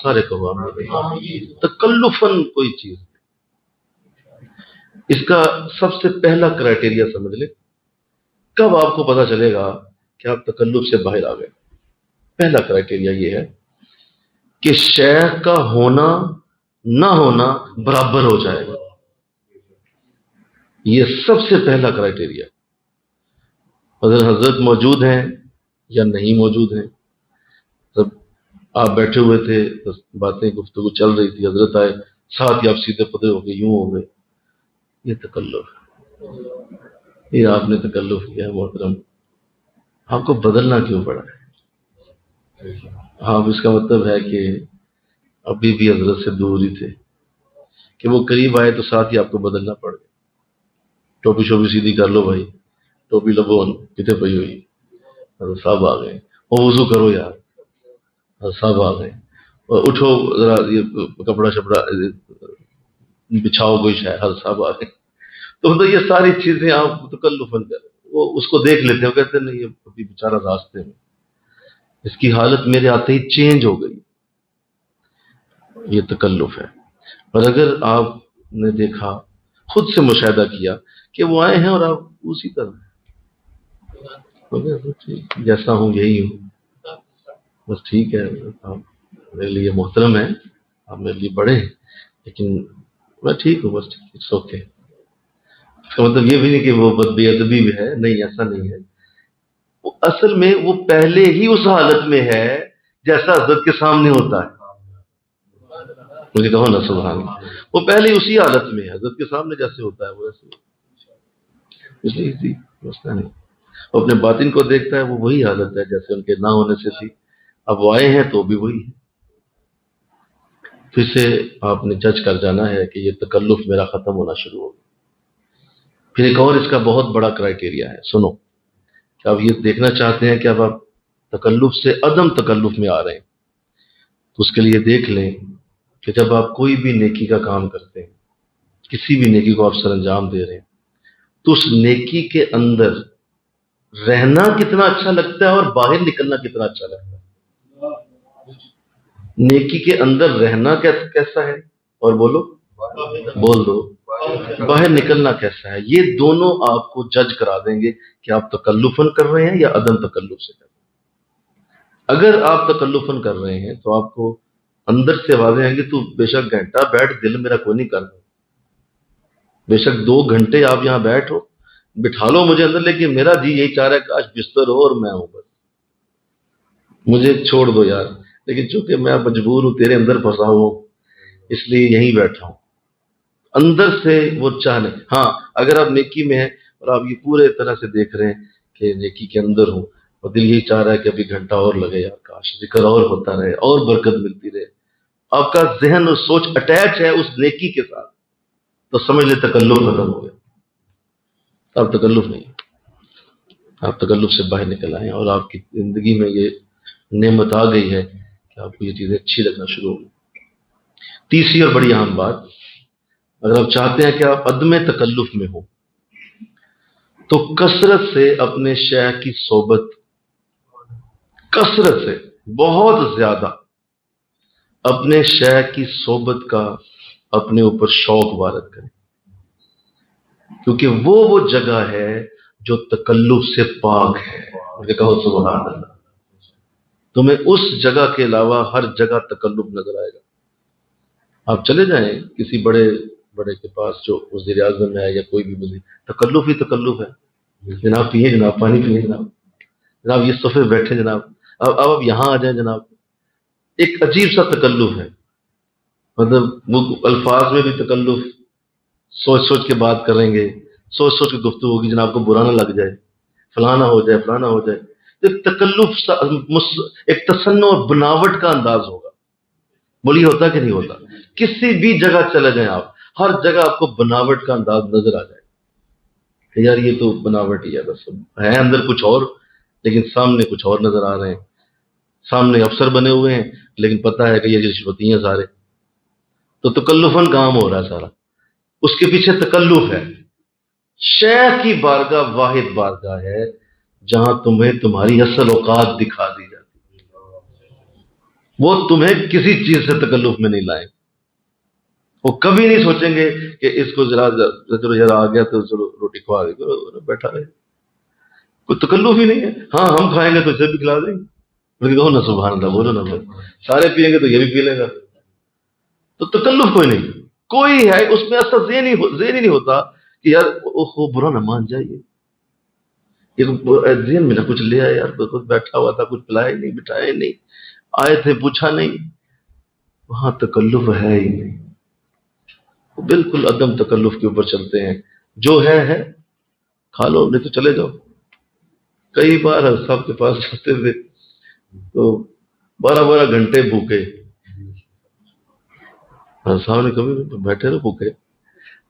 سارے کہو آمین. تکلفاً کوئی چیز، اس کا سب سے پہلا کرائٹیریا سمجھ لیں، کب آپ کو پتا چلے گا کہ آپ تکلف سے باہر آ گئے. پہلا کرائٹیریا یہ ہے کہ شیخ کا ہونا نہ ہونا برابر ہو جائے گا. یہ سب سے پہلا کرائٹیریا. اگر حضرت موجود ہیں یا نہیں موجود ہیں، جب آپ بیٹھے ہوئے تھے باتیں گفتگو چل رہی تھی، حضرت آئے ساتھ ہی آپ سیدھے پدے ہو گئے، یوں ہو گئے، یہ تکلف ہے. یہ آپ نے تکلف کیا ہے محترم. آپ کو بدلنا کیوں پڑا ہے؟ آپ اس کا مطلب ہے کہ ابھی بھی حضرت سے دور ہی تھے، کہ وہ قریب آئے تو ساتھ ہی آپ کو بدلنا پڑ گیا. ٹوپی شوپی سیدھی کر لو بھائی، ٹوپی لگو کتنے پئی ہوئی، حضرت صاحب آ گئے، وہ وضو کرو یار، حضرت صاحب آ گئے، اور اٹھو ذرا یہ کپڑا شپڑا بچھاؤ کوئی شاید، حضرت صاحب آ گئے. تو مطلب یہ ساری چیزیں آپ تکلفاً کر، وہ اس کو دیکھ لیتے ہیں، وہ کہتے ہیں نہیں یہ ابھی بیچارہ راستے میں، اس کی حالت میرے آتے ہی چینج ہو گئی. یہ تکلف ہے. اور اگر آپ نے دیکھا، خود سے مشاہدہ کیا کہ وہ آئے ہیں اور آپ اسی طرح جیسا ہوں یہی ہوں، بس ٹھیک ہے، آپ میرے لیے محترم ہیں، آپ میرے لیے بڑے ہیں، لیکن میں ٹھیک ہوں، بس اٹس اوکے. اس کا مطلب یہ بھی نہیں کہ وہ بے ادبی بھی ہے، نہیں ایسا نہیں ہے. وہ اصل میں وہ پہلے ہی اس حالت میں ہے جیسا حضرت کے سامنے ہوتا ہے. مجھے کہو نا سبحان اللہ. وہ پہلے ہی اسی حالت میں ہے، حضرت کے سامنے جیسے ہوتا ہے وہ ایسے، اس لیے مسئلہ نہیں. وہ اپنے باطن کو دیکھتا ہے، وہ وہی حالت ہے جیسے ان کے نہ ہونے سے تھی، اب وہ آئے ہیں تو بھی وہی ہے. پھر سے آپ نے جج کر جانا ہے کہ یہ تکلف میرا ختم ہونا شروع ہو گیا. پھر ایک اور اس کا بہت بڑا کرائٹیریا ہے، سنو، کہ آپ یہ دیکھنا چاہتے ہیں کہ اب آپ تکلف سے عدم تکلف میں آ رہے ہیں، تو اس کے لیے دیکھ لیں کہ جب آپ کوئی بھی نیکی کا کام کرتے ہیں، کسی بھی نیکی کو آپ سر انجام دے رہے ہیں، تو اس نیکی کے اندر رہنا کتنا اچھا لگتا ہے اور باہر نکلنا کتنا اچھا لگتا ہے. نیکی کے اندر رہنا کیسا ہے، اور بول دو باہر نکلنا کیسا ہے. یہ دونوں آپ کو جج کرا دیں گے کہ آپ تکلفاً کر رہے ہیں یا عدم تکلف سے کر رہے ہیں. اگر آپ تکلفاً کر رہے ہیں تو آپ کو اندر سے آوازیں آئیں گی، تو بے شک گھنٹہ بیٹھ، دل میرا کوئی نہیں کر رہا، بے شک 2 گھنٹے آپ یہاں بیٹھو، بٹھا لو مجھے اندر، لیکن میرا جی یہی چاہ رہا ہے کاش بستر ہو اور میں ہوں، بس مجھے چھوڑ دو یار. لیکن چونکہ میں مجبور ہوں، تیرے اندر پھنسا ہوں، اس لیے یہیں بیٹھا ہوں. اندر سے وہ چاہنے. ہاں اگر آپ نیکی میں ہیں اور آپ یہ پورے طرح سے دیکھ رہے ہیں کہ نیکی کے اندر ہوں، اور دل یہی چاہ رہا ہے کہ ابھی گھنٹہ اور لگے یار، کاش ذکر اور ہوتا رہے اور برکت ملتی رہے، آپ کا ذہن اور سوچ اٹیچ ہے اس نیکی کے ساتھ، تو سمجھ لے تکلف ختم ہو گیا. آپ تکلف نہیں، آپ تکلف سے باہر نکل آئے ہیں، اور آپ کی زندگی میں یہ نعمت آ گئی ہے کہ آپ کو یہ چیزیں اچھی لگنا شروع ہو گئی. تیسری اور بڑی اہم بات، اگر آپ چاہتے ہیں کہ آپ عدم تکلف میں ہوں، تو کثرت سے اپنے شیخ کی صحبت، کثرت سے بہت زیادہ اپنے شیخ کی صحبت کا اپنے اوپر شوق وارد کریں، کیونکہ وہ جگہ ہے جو تکلف سے پاک ہے. مجھے کہو سبحان اللہ. تمہیں اس جگہ کے علاوہ ہر جگہ تکلف نظر آئے گا. آپ چلے جائیں کسی بڑے کے پاس جو وزیر اعظم ہے یا کوئی بھی وزیر، تکلف ہی تکلف ہے. جناب پیئے، جناب پانی پیئے، جناب یہ صفحے بیٹھے، جناب اب یہاں آ جائیں جناب. ایک عجیب سا تکلف ہے، مطلب وہ الفاظ میں بھی تکلف، سوچ کے بات کریں گے، سوچ کے گفتگو ہوگی، جناب کو برا نہ لگ جائے، فلانا ہو جائے، فلانا ہو جائے. ایک تکلف ایک تصنع اور بناوٹ کا انداز ہوگا. بولیے ہوتا کہ نہیں ہوتا؟ کسی بھی جگہ چلے جائیں آپ، ہر جگہ آپ کو بناوٹ کا انداز نظر آ جائے کہ یار یہ تو بناوٹ ہی ہے، بس ہے اندر کچھ اور لیکن سامنے کچھ اور نظر آ رہے ہیں. سامنے افسر بنے ہوئے ہیں لیکن پتہ ہے کہ یہ رشوتی ہیں سارے. تو تکلفاً کام ہو رہا ہے سارا، اس کے پیچھے تکلف ہے. شیخ کی بارگاہ واحد بارگاہ ہے جہاں تمہیں تمہاری اصل اوقات دکھا دی جاتی ہے. وہ تمہیں کسی چیز سے تکلف میں نہیں لائیں. وہ کبھی نہیں سوچیں گے کہ اس کو چلو ذرا آ گیا تو چلو روٹی کھوا دے، بیٹھا رہے. کوئی تکلف ہی نہیں ہے. ہاں ہم کھائیں گے تو اسے بھی کھلا دیں گے، بلکہ کہو نا سبحان اللہ، بولو نا بھائی، سارے پیئیں گے تو یہ بھی پی لے گا. تو تکلف کوئی نہیں، کوئی ہے اس میں ایسا ذہن ہی نہیں ہوتا کہ یار وہ برا نہ مان جائیے، ذہن میں نہ کچھ لے آئے، یار کچھ بیٹھا ہوا تھا، کچھ پلایا نہیں، بٹھایا نہیں، آئے تھے پوچھا نہیں. وہاں تکلف ہے ہی نہیں. وہ بالکل عدم تکلف کے اوپر چلتے ہیں. جو ہے کھا لو، نہیں تو چلے جاؤ. کئی بار صاحب کے پاس جاتے تھے تو 12 گھنٹے بھوکے. صاحب نے کبھی بیٹھے رہو بھوکے.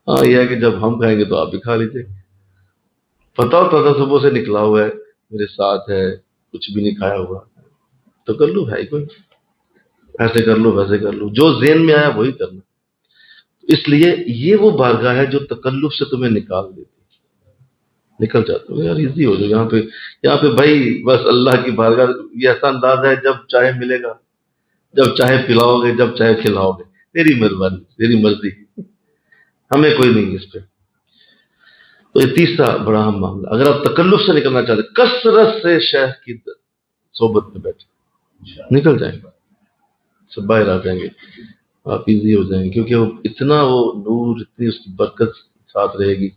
ہاں یہ ہے کہ جب ہم کھائیں گے تو آپ بھی کھا لیجیے. پتا ہوتا تھا صبح سے نکلا ہوا ہے، میرے ساتھ ہے، کچھ بھی نہیں کھایا ہوا. تکلف ہے کوئی؟ ایسے کر لو ویسے کر لو، جو ذہن میں آیا وہی کرنا. اس لیے یہ وہ بارگاہ ہے جو تکلف سے تمہیں نکال دیتی. نکل جاتے ہو یار، ایزی ہو جاؤ. یہاں پہ بھائی بس اللہ کی بارگاہ یہ ایسا انداز ہے، جب چاہے ملے گا، جب چاہے پلاؤ گے، جب چاہے کھلاؤ گے، تیری مہربانی، تیری مرضی، ہمیں کوئی نہیں اس پہ. تو یہ تیسرا بڑا اہم معاملہ. اگر آپ تکلف سے نکلنا چاہتے، کثرت سے شیخ کی صحبت میں بیٹھے نکل جائیں گے، سب باہر آ جائیں گے، آپ ایزی ہو جائیں گے. کیونکہ وہ اتنا وہ نور، اتنی اس کی برکت ساتھ رہے گی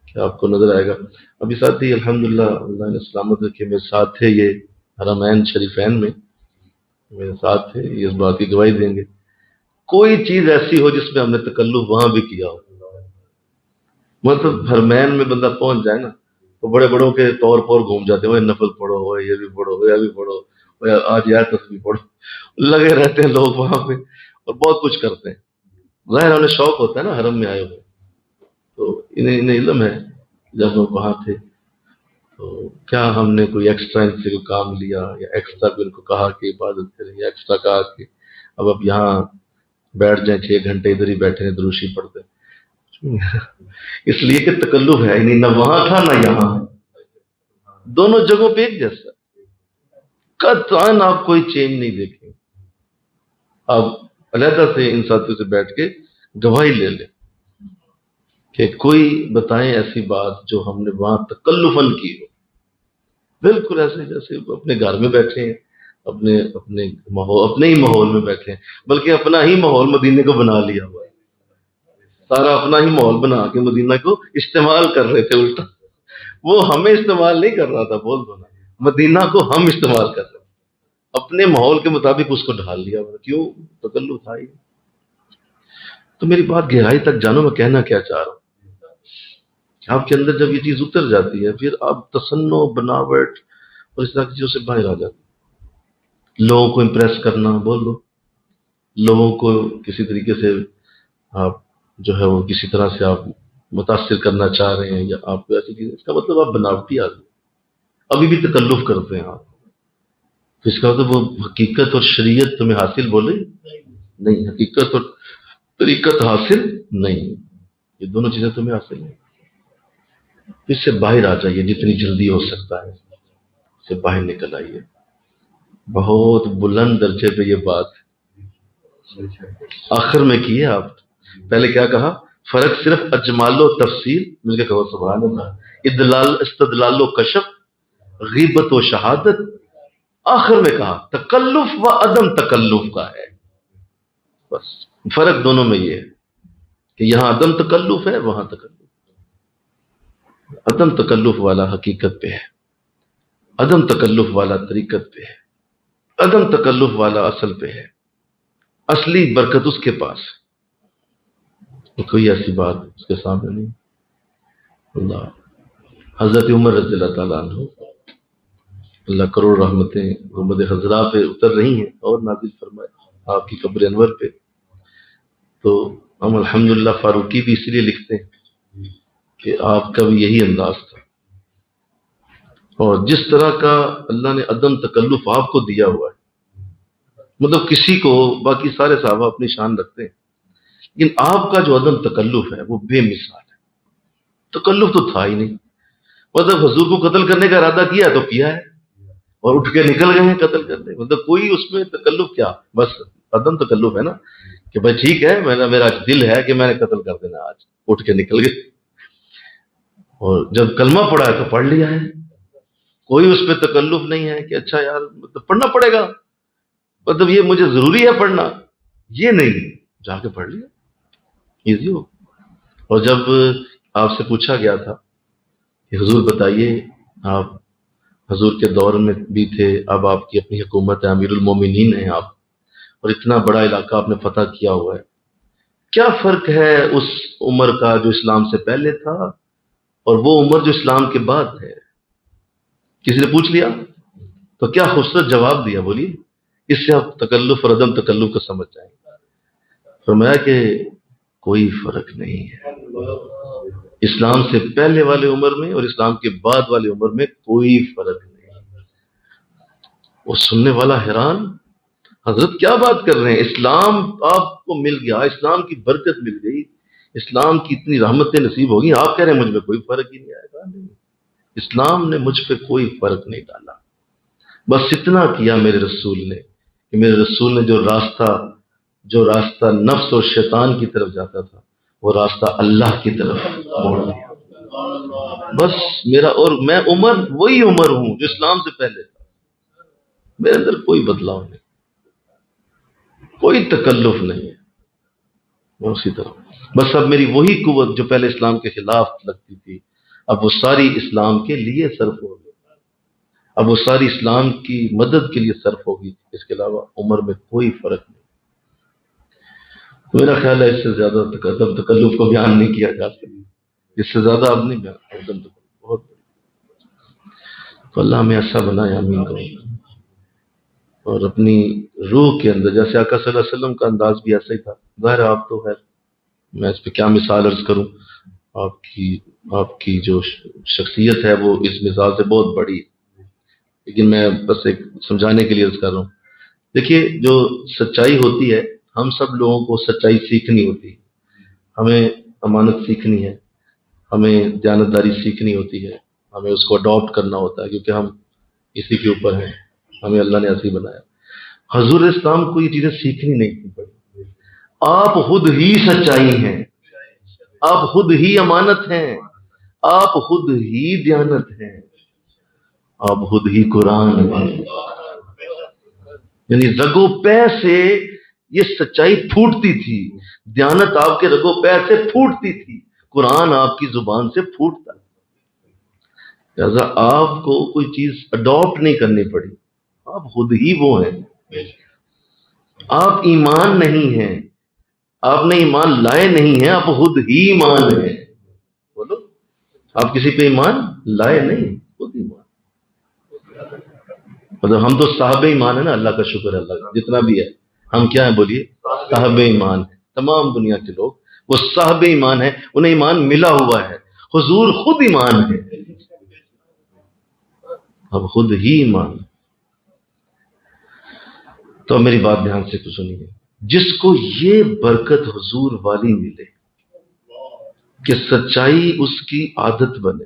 کہ آپ کو نظر آئے گا. ابھی ساتھ ہی الحمدللہ اللہ نے سلامت رکھے، میرے ساتھ تھے یہ حرمین شریفین میں، میرے ساتھ تھے، یہ اس بات کی گواہی دیں گے. کوئی چیز ایسی ہو جس میں ہم نے تکلف وہاں بھی کیا ہو، مطلب حرمین میں بندہ پہنچ جائے نا تو بڑے بڑوں کے طور پر گھوم جاتے ہیں، نفل پڑھو، یہ بھی پڑھو، یہ بھی پڑھو، آج یہ تصویر پڑھو، لگے رہتے ہیں لوگ وہاں پہ اور بہت کچھ کرتے ہیں. ظاہر انہیں شوق ہوتا ہے نا حرم میں آئے ہوئے. تو انہیں علم ہے جب وہ وہاں تھے تو کیا ہم نے کوئی ایکسٹرا ان سے کوئی کام لیا یا ایکسٹرا ان کو کہا کہ عبادت کریں، یا ایکسٹرا کہا کہ اب یہاں بیٹھ جائیں 6 گھنٹے ادھر ہی بیٹھے ہیں دروشی پڑھتے. اس لیے کہ تکلف ہے نہیں، نہ وہاں تھا نہ یہاں. دونوں جگہوں پہ ایک جیسا، قطعاً آپ کوئی چینج نہیں دیکھیں. آپ علیحدہ سے ان ساتھیوں سے بیٹھ کے گواہی لے لیں کہ کوئی بتائیں ایسی بات جو ہم نے وہاں تکلفاً کی ہو. بالکل ایسے جیسے اپنے گھر میں بیٹھے ہیں، اپنے ہی ماحول میں بیٹھے ہیں، بلکہ اپنا ہی ماحول مدینے کو بنا لیا ہوا ہے. سارا اپنا ہی ماحول بنا کے مدینہ کو استعمال کر رہے تھے. الٹا وہ ہمیں استعمال نہیں کر رہا تھا، بول دو نا، مدینہ کو ہم استعمال کر رہے ہیں، اپنے ماحول کے مطابق اس کو ڈھال لیا. کیوں؟ تکلف تھا ہی. تو میری بات گہرائی تک جانو، میں کہنا کیا چاہ رہا ہوں. آپ کے اندر جب یہ چیز اتر جاتی ہے پھر آپ تصنع، بناوٹ اور اس طرح کی چیزوں سے باہر آ جاتے. لوگوں کو امپریس کرنا، بول دو، لوگوں کو کسی طریقے سے آپ جو ہے وہ کسی طرح سے آپ متاثر کرنا چاہ رہے ہیں یا آپ کو ایسی چیز، اس کا مطلب آپ بناوٹی آدمی، ابھی بھی تکلف کرتے ہیں آپ. تو اس کا مطلب وہ حقیقت اور شریعت تمہیں حاصل بولے نہیں، حقیقت اور طریقت حاصل نہیں، یہ دونوں چیزیں تمہیں حاصل نہیں. اس سے باہر آ جائیے جتنی جلدی ہو سکتا ہے، اس سے باہر نکل آئیے. بہت بلند درجے پہ یہ بات آخر میں کی ہے. آپ پہلے کیا کہا؟ فرق صرف اجمال و تفصیل، مل کے کہو سبحان اللہ، استدلال و کشف، غیبت و شہادت. آخر میں کہا تکلف و عدم تکلف کا ہے. بس فرق دونوں میں یہ ہے کہ یہاں عدم تکلف ہے، وہاں تکلف. عدم تکلف والا حقیقت پہ ہے، عدم تکلف والا طریقت پہ ہے، عدم تکلف والا اصل پہ ہے. اصلی برکت اس کے پاس ہے، کوئی ایسی بات اس کے سامنے نہیں. اللہ حضرت عمر رضی اللہ تعالیٰ عنہ اللہ کروڑ رحمتیں محمد خضرا پہ اتر رہی ہیں اور نازل فرمائے آپ کی قبر انور پہ. تو ہم الحمدللہ فاروقی بھی اس لیے لکھتے ہیں کہ آپ کا بھی یہی انداز تھا، اور جس طرح کا اللہ نے عدم تکلف آپ کو دیا ہوا ہے، مطلب کسی کو، باقی سارے صحابہ اپنی شان رکھتے ہیں، لیکن آپ کا جو عدم تکلف ہے وہ بے مثال ہے. تکلف تو تھا ہی نہیں، مطلب حضور کو قتل کرنے کا ارادہ کیا تو کیا ہے، اور اٹھ کے نکل گئے ہیں قتل کرنے. مطلب کوئی اس میں تکلف کیا، بس عدم تکلف ہے نا کہ بھائی ٹھیک ہے، میرا دل ہے کہ میں نے قتل کر دینا، آج اٹھ کے نکل گئے. اور جب کلمہ پڑھا ہے تو پڑھ لیا ہے، کوئی اس پہ تکلف نہیں ہے کہ اچھا یار مطلب پڑھنا پڑے گا، مطلب یہ مجھے ضروری ہے پڑھنا، یہ نہیں، جا کے پڑھ لیا، ایزی ہو. اور جب آپ سے پوچھا گیا تھا کہ حضور بتائیے، آپ حضور کے دور میں بھی تھے، اب آپ کی اپنی حکومت ہے، امیر المومنین ہیں آپ، اور اتنا بڑا علاقہ آپ نے فتح کیا ہوا ہے، کیا فرق ہے اس عمر کا جو اسلام سے پہلے تھا اور وہ عمر جو اسلام کے بعد ہے؟ کسی نے پوچھ لیا تو کیا خوبصورت جواب دیا، بولیے، اس سے آپ تکلف اور عدم تکلف کو سمجھ جائیں گے. فرمایا کہ کوئی فرق نہیں ہے، اسلام سے پہلے والے عمر میں اور اسلام کے بعد والے عمر میں کوئی فرق نہیں. وہ سننے والا حیران، حضرت کیا بات کر رہے ہیں، اسلام آپ کو مل گیا، اسلام کی برکت مل گئی، اسلام کی اتنی رحمتیں نصیب ہوگی، آپ کہہ رہے ہیں مجھ میں کوئی فرق ہی نہیں آئے گا. نہیں، اسلام نے مجھ پہ کوئی فرق نہیں ڈالا، بس اتنا کیا میرے رسول نے کہ میرے رسول نے جو راستہ نفس اور شیطان کی طرف جاتا تھا وہ راستہ اللہ کی طرف موڑ دیا. بس میرا، اور میں عمر وہی عمر ہوں جو اسلام سے پہلے تھا، میرے اندر کوئی بدلاؤ نہیں، کوئی تکلف نہیں ہے، میں اسی طرح. بس اب میری وہی قوت جو پہلے اسلام کے خلاف لگتی تھی، اب وہ ساری اسلام کے لیے صرف ہوگی، اب وہ ساری اسلام کی مدد کے لیے صرف ہوگی، اس کے علاوہ عمر میں کوئی فرق نہیں. میرا خیال ہے اس سے زیادہ تکلف کو بیان نہیں کیا جا سکتا، اس سے زیادہ اب نہیں بیان بہت. تو اللہ ہمیں ایسا بنائے، آمین کرو. اور اپنی روح کے اندر، جیسے آقا صلی اللہ علیہ وسلم کا انداز بھی ایسا ہی تھا. ظاہر آپ تو ہے، میں اس پہ کیا مثال عرض کروں، آپ کی جو شخصیت ہے وہ اس مثال سے بہت بڑی ہے، لیکن میں بس ایک سمجھانے کے لیے عرض کر رہا ہوں. دیکھیے، جو سچائی ہوتی ہے، ہم سب لوگوں کو سچائی سیکھنی ہوتی ہے، ہمیں امانت سیکھنی ہے، ہمیں دیانتداری سیکھنی ہوتی ہے، ہمیں اس کو اڈاپٹ کرنا ہوتا ہے، کیونکہ ہم اسی کے اوپر ہیں، ہمیں اللہ نے ایسے ہی بنایا. حضور اسلام کو یہ چیزیں سیکھنی نہیں تھی پڑی، آپ خود ہی سچائی ہیں، آپ خود ہی امانت ہیں، آپ خود ہی دیانت ہیں، آپ خود ہی قرآن ہیں. یعنی رگو پہ سے یہ سچائی پھوٹتی تھی، دیانت آپ کے رگو پہ سے پھوٹتی تھی، قرآن آپ کی زبان سے پھوٹتا تھا. لہذا آپ کو کوئی چیز اڈاپٹ نہیں کرنی پڑی، آپ خود ہی وہ ہیں. آپ ایمان نہیں ہیں، آپ نے ایمان لائے نہیں ہیں، آپ خود ہی ایمان ہیں. بولو، آپ کسی پہ ایمان لائے نہیں، خود ایمان. مطلب ہم تو صاحب ایمان ہے نا، اللہ کا شکر ہے، اللہ کا جتنا بھی ہے، ہم کیا ہیں بولیے، صاحب ایمان ہے. تمام دنیا کے لوگ وہ صاحب ایمان ہے، انہیں ایمان ملا ہوا ہے. حضور خود ایمان ہے، اب خود ہی ایمان. تو میری بات دھیان سے سنیے، جس کو یہ برکت حضور والی ملے کہ سچائی اس کی عادت بنے،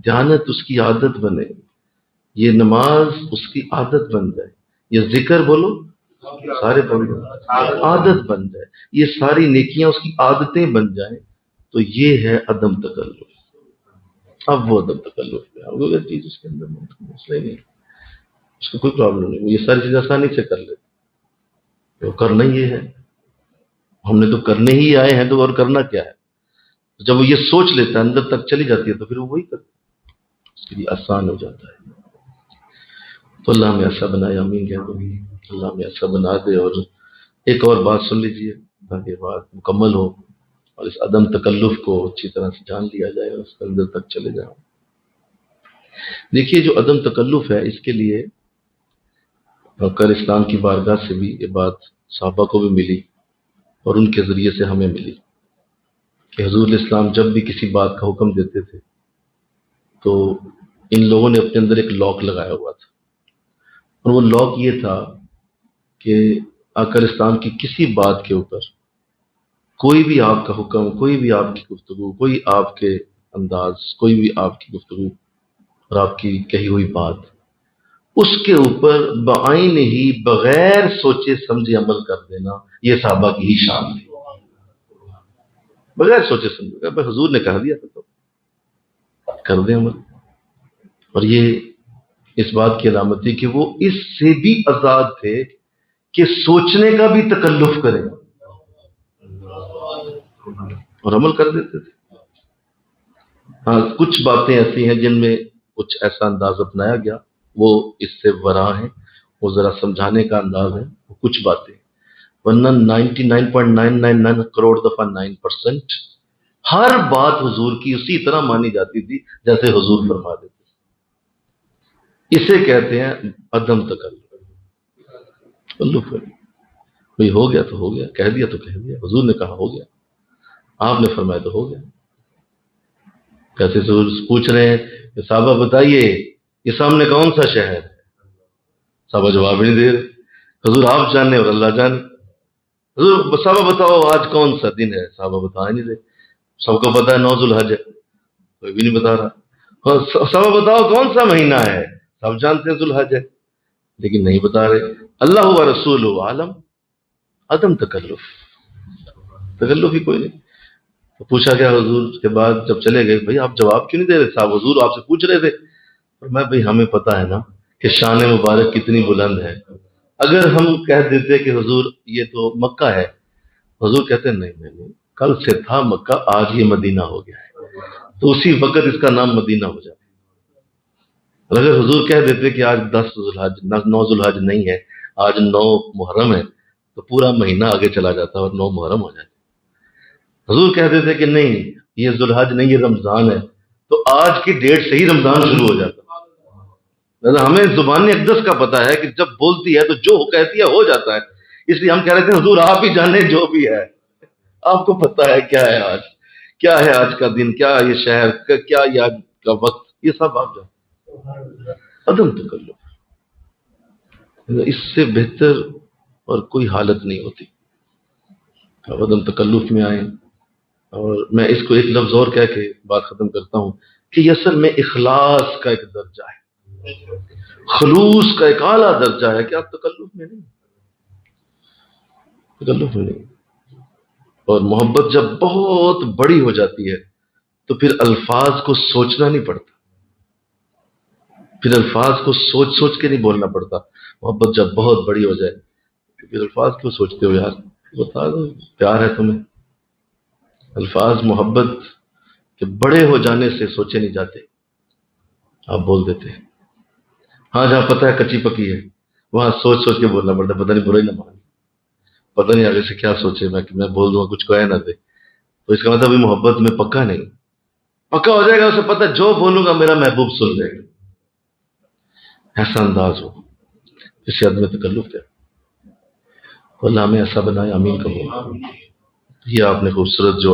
دیانت اس کی عادت بنے، یہ نماز اس کی عادت بن جائے، یہ ذکر بولو سارے بن جائے، عادت بن جائے، یہ ساری نیکیاں اس کی عادتیں بن جائیں، تو یہ ہے عدم تکلف. اب وہ عدم تکلف ہے، چیز اس کے اندر مسئلہ نہیں، اس کو کوئی پرابلم نہیں، وہ یہ ساری چیز آسانی سے کر لیتے. تو کرنا یہ ہے، ہم نے تو کرنے ہی آئے ہیں، تو اور کرنا کیا ہے. جب وہ یہ سوچ لیتا ہے، اندر تک چلی جاتی ہے، تو پھر وہ وہی کرتا ہے، اس کے لیے آسان ہو جاتا ہے. تو اللہ ہمیں ایسا بنائے، آمین کہہ دو، اللہ ہمیں ایسا بنا دے. اور ایک اور بات سن لیجیے تاکہ بات مکمل ہو اور اس عدم تکلف کو اچھی طرح سے جان لیا جائے اور اس کے اندر تک چلے جائیں. دیکھیے جو عدم تکلف ہے اس کے لیے کل اسلام کی بارگاہ سے بھی یہ بات صحابہ کو بھی ملی اور ان کے ذریعے سے ہمیں ملی کہ حضور علیہ السلام جب بھی کسی بات کا حکم دیتے تھے تو ان لوگوں نے اپنے اندر ایک لاک لگایا ہوا تھا، اور وہ لاک یہ تھا کہ آقا اسلام کی کسی بات کے اوپر کوئی بھی آپ کا حکم، کوئی بھی آپ کی گفتگو، کوئی آپ کے انداز، کوئی بھی آپ کی گفتگو اور آپ کی کہی ہوئی بات، اس کے اوپر بعین ہی بغیر سوچے سمجھے عمل کر دینا، یہ صحابہ کی ہی شان تھی۔ بغیر سوچے سمجھے بھائی حضور نے کہہ دیا تھا تو کر دیں عمل۔ اور یہ اس بات کی علامت تھی کہ وہ اس سے بھی آزاد تھے کہ سوچنے کا بھی تکلف کریں اور عمل کر دیتے تھے۔ ہاں کچھ باتیں ایسی ہیں جن میں کچھ ایسا انداز اپنایا گیا، وہ اس سے ورا ہیں، وہ ذرا سمجھانے کا انداز ہے، وہ کچھ باتیں، ورنہ 99.999 کروڑ دفعہ 9% ہر بات حضور کی اسی طرح مانی جاتی تھی جیسے حضور فرما دیتے۔ اسے کہتے ہیں عدم تکلف۔ بھئی ہو گیا تو ہو گیا، کہہ دیا تو کہہ دیا، حضور نے کہا ہو گیا، آپ نے فرمایا تو ہو گیا۔ کیسے پوچھ رہے ہیں کہ صحابہ بتائیے یہ سامنے کون سا شہر ہے؟ صحابہ جواب نہیں دے رہے، حضور آپ جانے اور اللہ جانے۔ حضور صحابہ بتاؤ آج کون سا دن ہے؟ صحابہ بتا ہی نہیں رہے، سب کو پتا ہے 9 ذوالحج ہے، کوئی بھی نہیں بتا رہا۔ صحابہ بتاؤ کون سا مہینہ ہے؟ سب جانتے ہیں ذوالحج ہے، لیکن نہیں بتا رہے۔ اللہ و رسول عالم، عدم تکلف، تکلف ہی کوئی نہیں۔ تو پوچھا گیا حضور کے بعد جب چلے گئے، بھائی آپ جواب کیوں نہیں دے رہے؟ صاحب حضور آپ سے پوچھ رہے تھے۔ میں بھائی ہمیں پتا ہے نا کہ شان مبارک کتنی بلند ہے، اگر ہم کہہ دیتے کہ حضور یہ تو مکہ ہے، حضور کہتے ہیں نہیں نہیں، کل سے تھا مکہ، آج یہ مدینہ ہو گیا ہے، تو اسی وقت اس کا نام مدینہ ہو جائے۔ اور اگر حضور کہہ دیتے کہ آج 10 ذوالحج 9 ذوالحج نہیں ہے، آج 9 محرم ہے، تو پورا مہینہ آگے چلا جاتا اور 9 محرم ہو جاتا۔ حضور کہہ دیتے کہ نہیں یہ ذوالحج نہیں یہ رمضان ہے، تو آج کی ڈیٹ سے ہی رمضان شروع ہو جاتا۔ ہمیں زبان اقدس کا پتہ ہے کہ جب بولتی ہے تو جو کہتی ہے ہو جاتا ہے، اس لیے ہم کہہ رہے تھے حضور آپ ہی جانے جو بھی ہے، آپ کو پتہ ہے کیا ہے آج، کیا ہے آج کا دن، کیا یہ شہر کیا یہ آج کا وقت، یہ سب آپ جانتے۔ عدم تکلف، اس سے بہتر اور کوئی حالت نہیں ہوتی۔ عدم تکلف میں آئیں، اور میں اس کو ایک لفظ اور کہہ کے بات ختم کرتا ہوں کہ یہ اصل میں اخلاص کا ایک درجہ ہے، خلوص کا ایک اعلیٰ درجہ ہے کہ آپ تکلف میں نہیں، تکلف میں نہیں۔ اور محبت جب بہت بڑی ہو جاتی ہے تو پھر الفاظ کو سوچنا نہیں پڑتا، پھر الفاظ کو سوچ سوچ کے نہیں بولنا پڑتا۔ محبت جب بہت بڑی ہو جائے تو پھر الفاظ کیوں سوچتے ہو یار، بتا دو پیار ہے تمہیں۔ الفاظ محبت کے بڑے ہو جانے سے سوچے نہیں جاتے، آپ بول دیتے ہیں۔ ہاں جہاں پتہ ہے کچی پکی ہے وہاں سوچ سوچ کے بولنا پڑتا ہے، پتہ نہیں برائی نہ مان، پتہ نہیں آگے سے کیا سوچے، میں بول دوں گا کچھ کہے نہ دے، تو اس کا مطلب محبت میں پکا نہیں، پکا ہو جائے گا، اسے پتہ جو بولوں گا میرا محبوب سن لے گا، ایسا انداز ہو، اس سے عدم تکلف ہے۔ اللہ ہمیں ایسا بنائے، آمین کہو۔ یہ آپ نے خوبصورت جو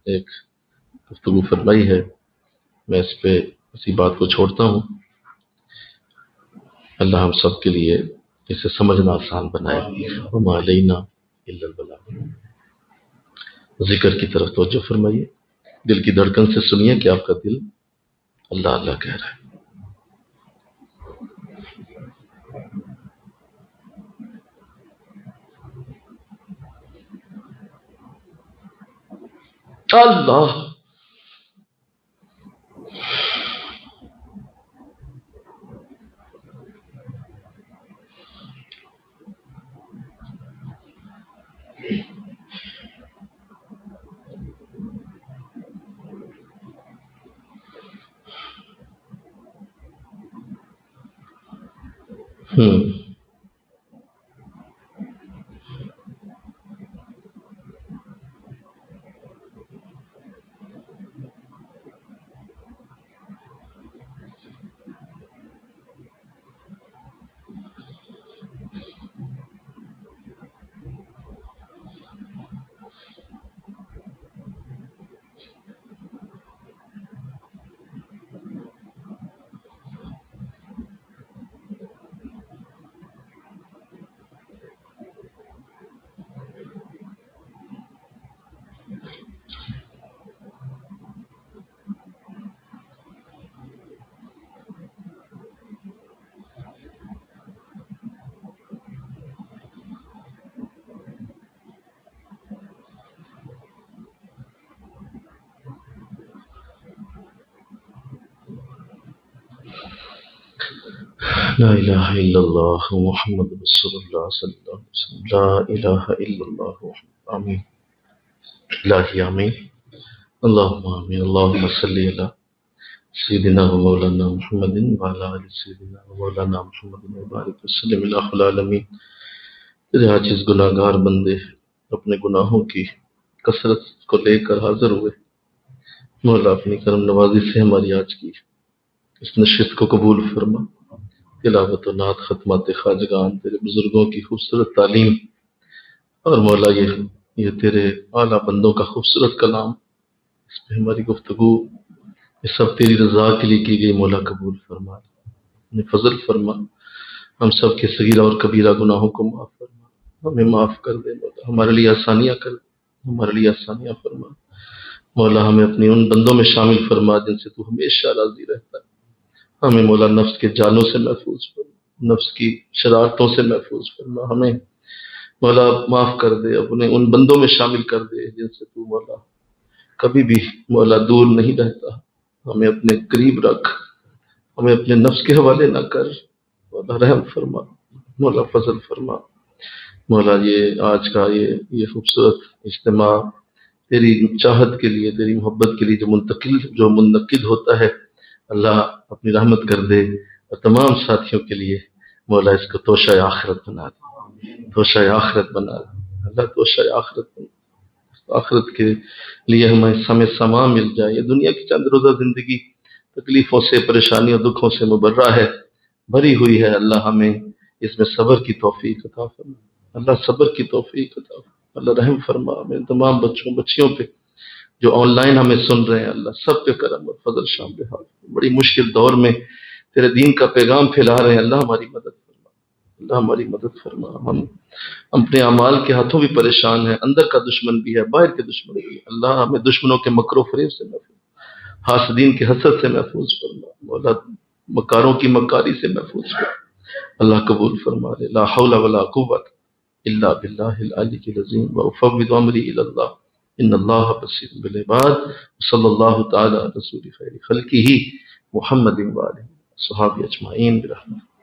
ایک گفتگو فرمائی ہے، میں اس پہ اسی بات کو چھوڑتا ہوں۔ اللہ ہم سب کے لیے اسے سمجھنا آسان بنائے، وما علینا الا البلاغ۔ ذکر کی طرف توجہ فرمائیے، دل کی دھڑکن سے سنیے کہ آپ کا دل اللہ اللہ کہہ رہا ہے۔ اللہ لا الہ الا اللہ محمد رسول اللہ صلی اللہ علیہ وسلم، لا الہ الا اللہ آمین الہی آمین اللہم آمین اللہم صلی علی سیدنا و مولانا محمد وعلی آل سیدنا و مولانا محمد وبارک وسلم الہ العالمین۔ تیرے عاجز گناہ گار بندے اپنے گناہوں کی کثرت کو لے کر حاضر ہوئے، مولا اپنی کرم نوازی سے ہماری آج کی اس نشست کو قبول فرما۔ تلاوت و نعت، ختمات خواجگان، تیرے بزرگوں کی خوبصورت تعلیم، اور مولا یہ تیرے اعلیٰ بندوں کا خوبصورت کلام، اس پہ ہماری گفتگو، یہ سب تیری رضا کے لیے کی گئی، مولا قبول فرما، اپنے فضل فرما، ہم سب کے صغیرہ اور کبیرہ گناہوں کو معاف فرما، ہمیں معاف کر دے مولا، ہمارے لیے آسانیاں کر دے، ہمارے لیے آسانیاں فرما مولا، ہمیں اپنی ان بندوں میں شامل فرما جن سے تو ہمیشہ راضی رہتا ہے، ہمیں مولا نفس کے جالوں سے محفوظ فرما، نفس کی شرارتوں سے محفوظ فرما، ہمیں مولا معاف کر دے، اپنے ان بندوں میں شامل کر دے جن سے تو مولا کبھی بھی مولا دور نہیں رہتا، ہمیں اپنے قریب رکھ، ہمیں اپنے نفس کے حوالے نہ کر مولا، رحم فرما مولا، فضل فرما مولا۔ یہ آج کا یہ خوبصورت اجتماع تیری چاہت کے لیے، تیری محبت کے لیے جو منعقد ہوتا ہے، اللہ اپنی رحمت کر دے، اور تمام ساتھیوں کے لیے مولا اس کو توشہ آخرت بنا دے، توشہ آخرت بنا دے اللہ، توشہ آخرت بنا دے، آخرت کے لیے ہمیں سما مل جائے۔ یہ دنیا کی چند روزہ زندگی تکلیفوں سے، پریشانیوں، دکھوں سے مبرہ ہے، بھری ہوئی ہے، اللہ ہمیں اس میں صبر کی توفیق عطا فرما، اللہ صبر کی توفیق عطا فرما، اللہ رحم فرما ہمیں تمام بچیوں پہ جو آن لائن ہمیں سن رہے ہیں، اللہ سب پہ کرم اور فضل شامل حال، بڑی مشکل دور میں تیرے دین کا پیغام پھیلا رہے ہیں، اللہ ہماری مدد فرما، اللہ ہماری مدد فرما۔ ہم اپنے اعمال کے ہاتھوں بھی پریشان ہیں، اندر کا دشمن بھی ہے، باہر کے دشمن بھی ہے، اللہ ہمیں دشمنوں کے مکر و فریب سے محفوظ، حاسدین کے حسد سے محفوظ فرما مولا، مکاروں کی مکاری سے محفوظ فرما، اللہ قبول فرما لے۔ لا حول ولا قوت الا باللہ العلی العظیم، وافوض امری الی اللہ ان اللہ بصیر بالعباد، صلی اللہ تعالی علی رسول خیر خلقہ محمد وآلہ صحابہ اجمعین برحمتہ۔